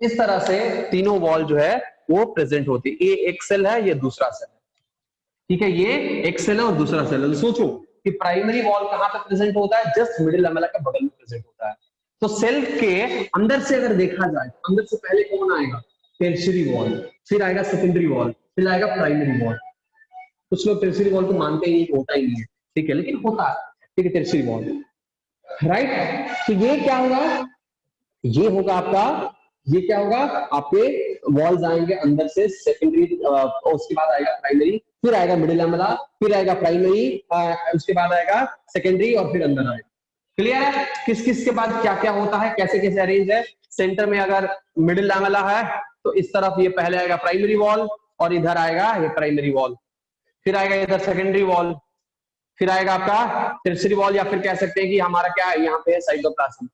इस तरह से तीनों वॉल जो है वो प्रेजेंट होती है, ये एक सेल है, ये दूसरा सेल है, ठीक है, ये एक सेल है और दूसरा सेल है। सोचो कि प्राइमरी वॉल कहां पे प्रेजेंट होता है, जस्ट मिडिल लैमेला के बगल में प्रेजेंट होता है। तो सेल के अंदर से अगर देखा जाए, अंदर से पहले कौन आएगा, टेरशरी वॉल, फिर आएगा सेकेंडरी वॉल, फिर आएगा प्राइमरी वॉल। कुछ लोग टेरशरी वॉल को मानते ही नहीं, होता ही नहीं है, ठीक है, लेकिन होता है, ठीक है, टेरशरी वॉल, राइट। तो ये क्या होगा, ये होगा आपका, ये क्या होगा, आपके वॉल्स आएंगे अंदर से सेकेंडरी, उसके बाद आएगा प्राइमरी, फिर आएगा मिडिल लैमेला, फिर आएगा प्राइमरी, उसके बाद आएगा सेकेंडरी और फिर अंदर आएगा। क्लियर है किस किस के बाद क्या क्या होता है, कैसे कैसे अरेंज है। सेंटर में अगर मिडिल लैमेला है तो इस तरफ ये पहले आएगा प्राइमरी वॉल और इधर आएगा ये प्राइमरी वॉल, फिर आएगा इधर सेकेंडरी वॉल, फिर आएगा आपका टर्शियरी वॉल, या फिर कह सकते हैं कि हमारा क्या है यहाँ पे साइटोप्लाज्म।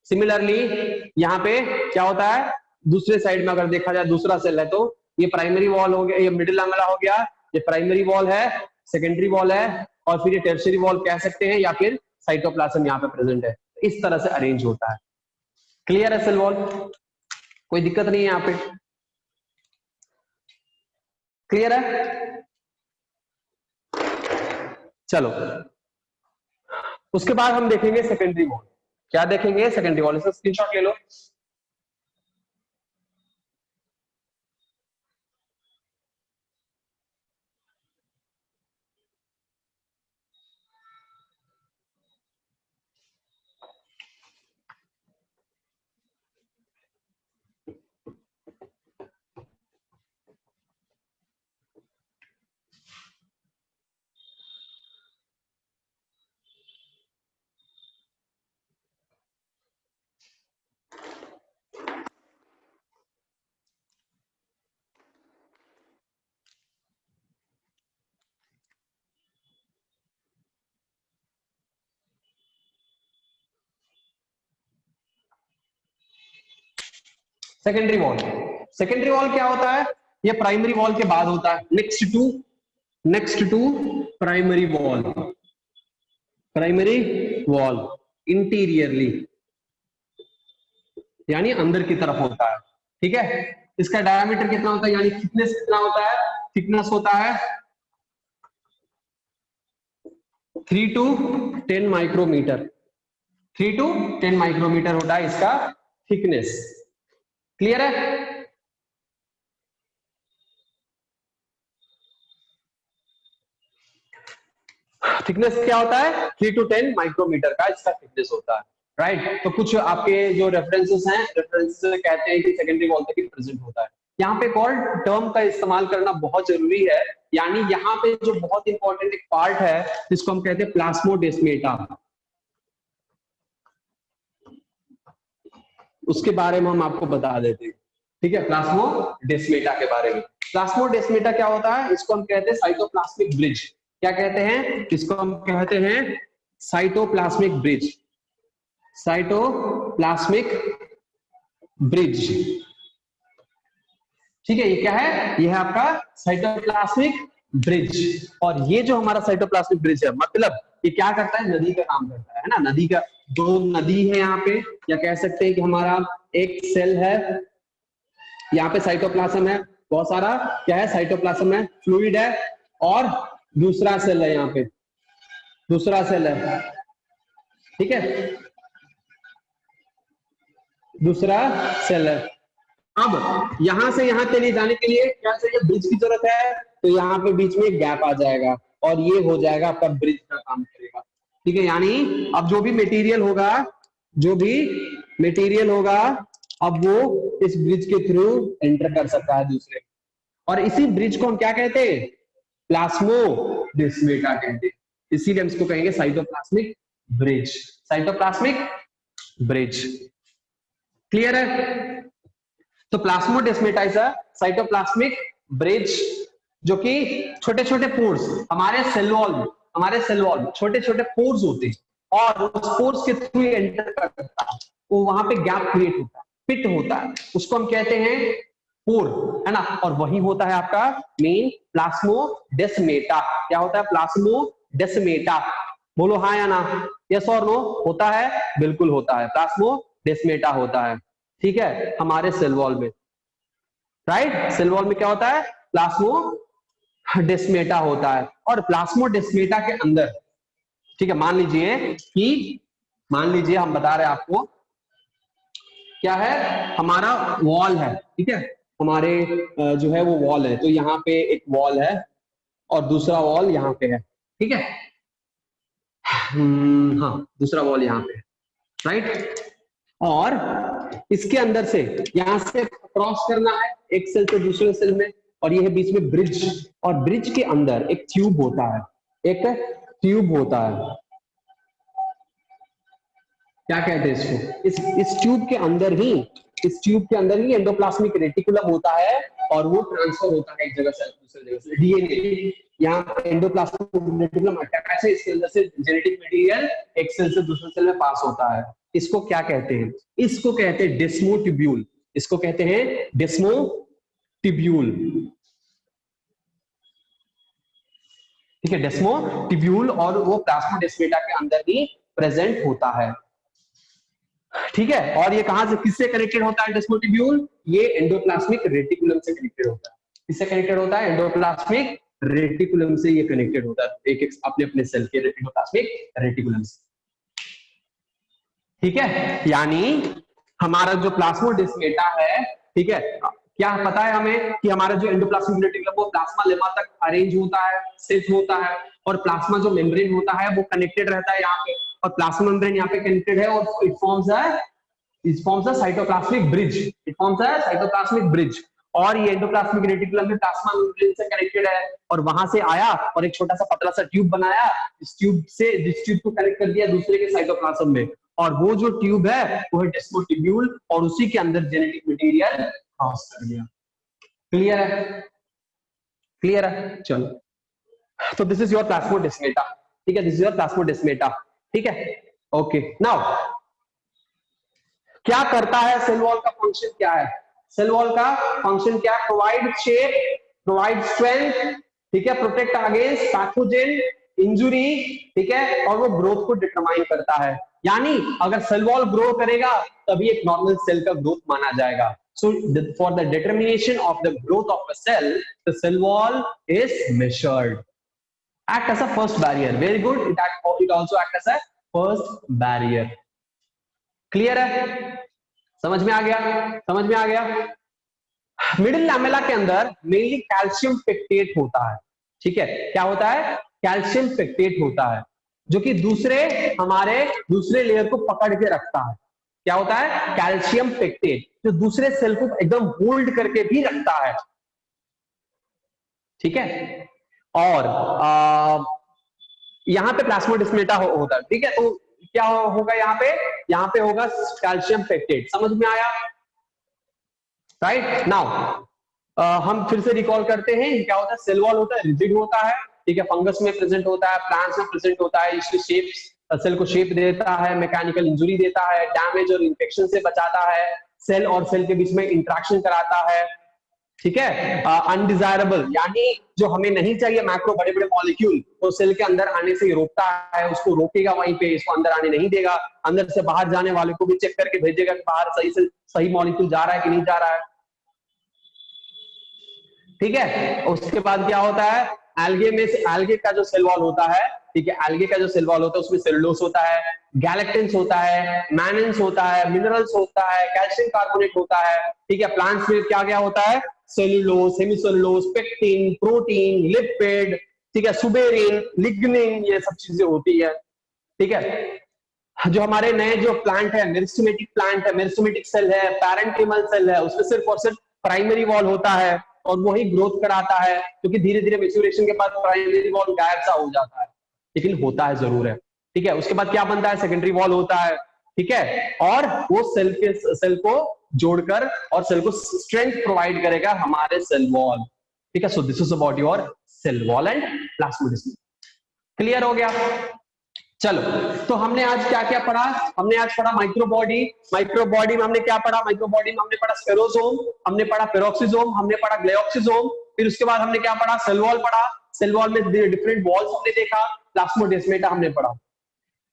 सिमिलरली यहाँ पे क्या होता है, दूसरे साइड में अगर देखा जाए दूसरा सेल है तो ये प्राइमरी वॉल हो गया, ये मिडिल लैमेला हो गया, ये प्राइमरी वॉल है, सेकेंडरी वॉल है, और फिर ये टर्शियरी वॉल कह सकते हैं, या फिर साइटोप्लाज्म यहाँ पे प्रेजेंट है। इस तरह से अरेंज होता है। क्लियर है सेल वॉल, कोई दिक्कत नहीं है यहाँ पे, क्लियर है। चलो उसके बाद हम देखेंगे सेकेंडरी वॉल। क्या देखेंगे, सेकेंडरी वॉल। इसका स्क्रीनशॉट ले लो। सेकेंडरी वॉल, सेकेंडरी वॉल क्या होता है, ये प्राइमरी वॉल के बाद होता है, next to primary wall, primary wall interiorly यानी अंदर की तरफ होता है। ठीक है, इसका डायमीटर कितना होता है, यानी थिकनेस कितना होता है, थिकनेस होता है 3 to 10 माइक्रोमीटर, 3 to 10 माइक्रोमीटर होता है इसका थिकनेस। क्लियर है। थिकनेस क्या होता है, 3 to 10 माइक्रोमीटर का इसका थिकनेस होता है, राइट। तो कुछ आपके जो रेफरेंसेस हैं, रेफरेंसेस कहते हैं कि सेकेंडरी वॉल तक प्रेजेंट होता है। यहाँ पे एक और टर्म का इस्तेमाल करना बहुत जरूरी है, यानी यहाँ पे जो बहुत इंपॉर्टेंट एक पार्ट है जिसको हम कहते हैं प्लाज्मोडेस्मेटा, उसके बारे में हम आपको बता देते हैं। ठीक है, प्लाज्मोडेस्मेटा के बारे में। प्लाज्मोडेस्मेटा क्या होता है, इसको हम कहते हैं साइटोप्लाज्मिक ब्रिज। क्या कहते हैं, इसको हम कहते हैं साइटोप्लाज्मिक ब्रिज, साइटोप्लाज्मिक ब्रिज। ठीक है, ये क्या है, ये है आपका साइटोप्लाज्मिक ब्रिज। और ये जो हमारा साइटोप्लाज्मिक ब्रिज है, मतलब ये क्या करता है, नदी का काम करता है ना। नदी का, दो नदी है यहाँ पे, या कह सकते हैं कि हमारा एक सेल है, यहाँ पे साइटोप्लाज्म है, बहुत सारा क्या है, साइटोप्लाज्म है, फ्लूइड है, और दूसरा सेल है, यहाँ पे दूसरा सेल है। ठीक है, दूसरा सेल है। अब यहां से यहां चले जाने के लिए क्या चाहिए, ब्रिज की जरूरत है, तो यहाँ पे बीच में एक गैप आ जाएगा और ये हो जाएगा आपका ब्रिज का काम करेगा। ठीक है, यानी अब जो भी मटेरियल होगा, जो भी मटेरियल होगा, अब वो इस ब्रिज के थ्रू एंटर कर सकता है दूसरे, और इसी ब्रिज को हम क्या कहते हैं, प्लाज्मोडेस्मेटा कहते हैं। इसीलिए हम इसको कहेंगे cytoplasmic bridge, cytoplasmic bridge. Clear है। तो plasmodesmata is a cytoplasmic bridge, जो कि छोटे छोटे पोर्स, हमारे सेल वॉल छोटे छोटे पोर्स होते हैं, और उस पोर्स के थ्रू एंटर करता है, वो वहां पे गैप क्रिएट होता है, पिट होता है, उसको हम कहते हैं पोर, है ना। और वही होता है आपका मेन प्लाज्मोडेस्मेटा। क्या होता है, प्लाज्मोडेस्मेटा। बोलो हाँ या ना, यस और नो, होता है, बिल्कुल होता है, प्लाज्मोडेस्मेटा होता है। ठीक है, हमारे सेल वॉल में, राइट, सेल वॉल में क्या होता है, प्लाज्मोडेस्मेटा होता है। और प्लाज्मोडेस्मेटा के अंदर, ठीक है, मान लीजिए हम बता रहे हैं आपको, क्या है, हमारा वॉल है, ठीक है, हमारे जो है वो वॉल है, तो यहाँ पे एक वॉल है और दूसरा वॉल यहाँ पे है। ठीक है, हाँ, दूसरा वॉल यहाँ पे, राइट। और इसके अंदर से, यहां से क्रॉस करना है एक सेल से दूसरे सेल में, और ये है बीच में ब्रिज, और ब्रिज के अंदर एक ट्यूब होता है, एक ट्यूब होता है। क्या कहते हैं इसको? इस ट्यूब के अंदर ही, इस ट्यूब के अंदर ही एंडोप्लाज्मिक रेटिकुलम होता है और वो ट्रांसफर होता है एक जगह से दूसरी जगह से। डीएनए यहाँ एंडोप्लाज्मिक रेटिकुलम अटैच है, इसके अंदर से जेनेटिक मटेरियल एक सेल से दूसरे सेल में पास होता है। इसको क्या कहते हैं? इसको कहते हैं डेस्मोटिब्यूल। इसको कहते हैं डेस्मोटिब्यूल। ठीक है, डेस्मोटिब्यूल, और वो प्लाज्मोडेस्माटा के अंदर ही प्रेजेंट होता है। ठीक है, और ये कहां से किससे कनेक्टेड होता है डेस्मोटिब्यूल? ये एंडोप्लाज्मिक रेटिकुलम से कनेक्टेड होता है। किससे कनेक्टेड होता है? एंडोप्लाज्मिक रेटिकुलम से ये कनेक्टेड होता है, एक एक अपने अपने सेल के एंडोप्लाज्मिक रेटिकुलम से। ठीक है, यानी हमारा जो प्लाज्मोडेस्माटा है, ठीक है, क्या पता है हमें कि हमारा जो एंडोप्लाज्मिक रेटिकुलम वो प्लाज्मा लेमा तक अरेंज होता है, सेट होता है, और प्लाज्मा जो मेम्ब्रेन होता है वो कनेक्टेड रहता है यहाँ पे, और प्लाज्मा मेम्ब्रेन यहाँ पे कनेक्टेड है, और it forms a cytoplasmic bridge. It forms a cytoplasmic bridge. और ये एंडोप्लाज्मिक रेटिकुलम में प्लाज्मा मेम्ब्रेन से कनेक्टेड है, और वहां से आया और एक छोटा सा पतला सा ट्यूब बनाया, इस ट्यूब को कनेक्ट कर दिया दूसरे के साइटोप्लाज्म में, और वो जो ट्यूब है वो है डेस्मोटिब्यूल, और उसी के अंदर जेनेटिक मटेरियल पास कर दिया। क्लियर है? क्लियर है? चलो, तो दिस इज योर प्लाज्मोडेस्माटा। ठीक है, दिस इज योर प्लाज्मोडेस्माटा। ठीक है, ओके। नाउ क्या करता है सेल वॉल का फंक्शन क्या है? सेल वॉल का फंक्शन क्या है? प्रोवाइड शेप, प्रोवाइड स्ट्रेंथ, ठीक है, प्रोटेक्ट अगेंस्ट पैथोजन, इंजुरी, ठीक है, और वो ग्रोथ को डिटरमाइन करता है। यानी अगर सेल वॉल ग्रो करेगा तभी एक नॉर्मल सेल का ग्रोथ माना जाएगा। So for the determination of the growth of a cell, the cell wall is measured. Act as a first barrier. Very good. It also act as a first barrier. Clear है? समझ में आ गया? समझ में आ गया? Middle lamella के अंदर mainly calcium pectate होता है। ठीक है, क्या होता है? कैल्शियम पेक्टेट होता है, जो कि हमारे दूसरे लेयर को पकड़ के रखता है। क्या होता है? कैल्शियम पेक्टेट, जो दूसरे सेल को एकदम होल्ड करके भी रखता है। ठीक है, और यहां पे प्लाज्मोडेस्माटा होता है। ठीक है, तो क्या होगा यहाँ पे? यहाँ पे होगा कैल्शियम पेक्टेट। समझ में आया? राइट नाउ हम फिर से रिकॉल करते हैं क्या होता है। सेल वॉल होता है, रिजिड होता है, ठीक है, फंगस में प्रेजेंट होता है, प्लांट्स में प्रेजेंट होता है, इसके शेप्स सेल को शेप देता है, मैकेनिकल इंजुरी देता है, डैमेज और इंफेक्शन से बचाता है, सेल और सेल के बीच में इंटरेक्शन कराता है। ठीक है, अनडिजायरेबल यानी जो हमें नहीं चाहिए मैक्रो बड़े बड़े मॉलिक्यूल, तो सेल के अंदर आने से रोकता है, उसको रोकेगा वहीं पे, इसको अंदर आने नहीं देगा। अंदर से बाहर जाने वाले को भी चेक करके भेजेगा कि बाहर सही मॉलिक्यूल जा रहा है कि नहीं जा रहा है। ठीक है, उसके बाद क्या होता है? एल्गे का जो सेल वॉल होता है, ठीक है, एल्गे का जो सेल वॉल होता है उसमें सेलुलोज होता है, गैलेक्टिन्स होता है, मैनन्स होता है, मिनरल्स होता है, कैल्शियम कार्बोनेट होता है। ठीक है, प्लांट्स में क्या क्या होता है? Cellulose, hemicellulose, pectin, protein, lipid, ठीक है, सुबेरिन, लिग्निन, ये सब चीजें होती है। ठीक है, जो हमारे नए जो प्लांट है, मेरिस्टेमेटिक प्लांट है, मेरिस्टेमेटिक सेल है, पैरेंकिमल सेल है, उसमें सिर्फ और सिर्फ प्राइमरी वॉल होता है और वही ग्रोथ कराता है, क्योंकि धीरे धीरे मेच्योरेशन के बाद प्राइमरी वॉल गायब सा हो जाता है, लेकिन होता है जरूर है। ठीक है, उसके बाद क्या बनता है? सेकेंडरी वॉल होता है। ठीक है, और वो सेल को जोड़कर और सेल को स्ट्रेंथ प्रोवाइड करेगा हमारे सेल वॉल। ठीक है, so this is about your cell wall and plasmodesmata. Clear हो गया? चलो, तो हमने आज क्या क्या पढ़ा? हमने आज पढ़ा माइक्रोबॉडी। माइक्रोबॉडी में हमने क्या पढ़ा? माइक्रोबॉडी में हमने पढ़ा स्पेरोसोम, हमने पढ़ा पेरोक्सिसोम, हमने पढ़ा ग्लायोक्सिसोम, फिर उसके बाद हमने क्या पढ़ा? सेल वॉल पढ़ा। सेल वॉल में डिफरेंट वॉल्स हमने देखा, प्लाज्मोडेस्माटा हमने पढ़ा।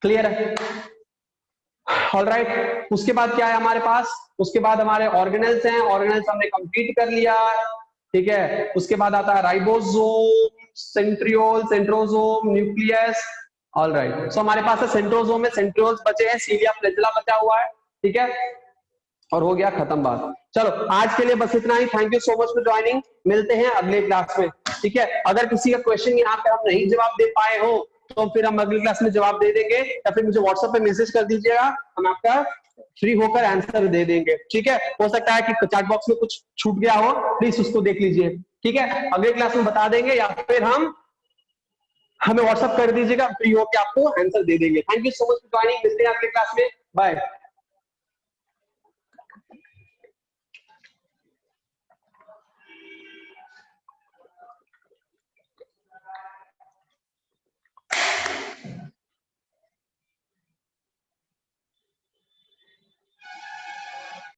क्लियर है? ऑलराइट, उसके बाद क्या है हमारे पास? उसके बाद हमारे ऑर्गेनेल्स हैं, ऑर्गेनेल्स हमने कंप्लीट कर लिया। ठीक है, उसके बाद आता है ribosome, centriole, centrosome, nucleus. Alright, so हमारे पास है सेंट्रोसोम में सेंट्रियोल्स बचे हैं, सीलिया फ्लैजेला बचा हुआ है। ठीक है, और हो गया खत्म बात। चलो, आज के लिए बस इतना ही। Thank you so much for joining. मिलते हैं अगले क्लास में। ठीक है, अगर किसी का क्वेश्चन यहाँ पे हम नहीं जवाब दे पाए हो तो फिर हम अगली क्लास में जवाब दे देंगे, या फिर मुझे व्हाट्सएप पे मैसेज कर दीजिएगा, हम आपका फ्री होकर आंसर दे देंगे। ठीक है, हो सकता है कि चैट बॉक्स में कुछ छूट गया हो, प्लीज उसको देख लीजिए। ठीक है, अगले क्लास में बता देंगे, या फिर हमें व्हाट्सएप कर दीजिएगा, फ्री होकर आपको आंसर दे देंगे। Thank you so much for joining. मिलते हैं अगले क्लास में। बाय।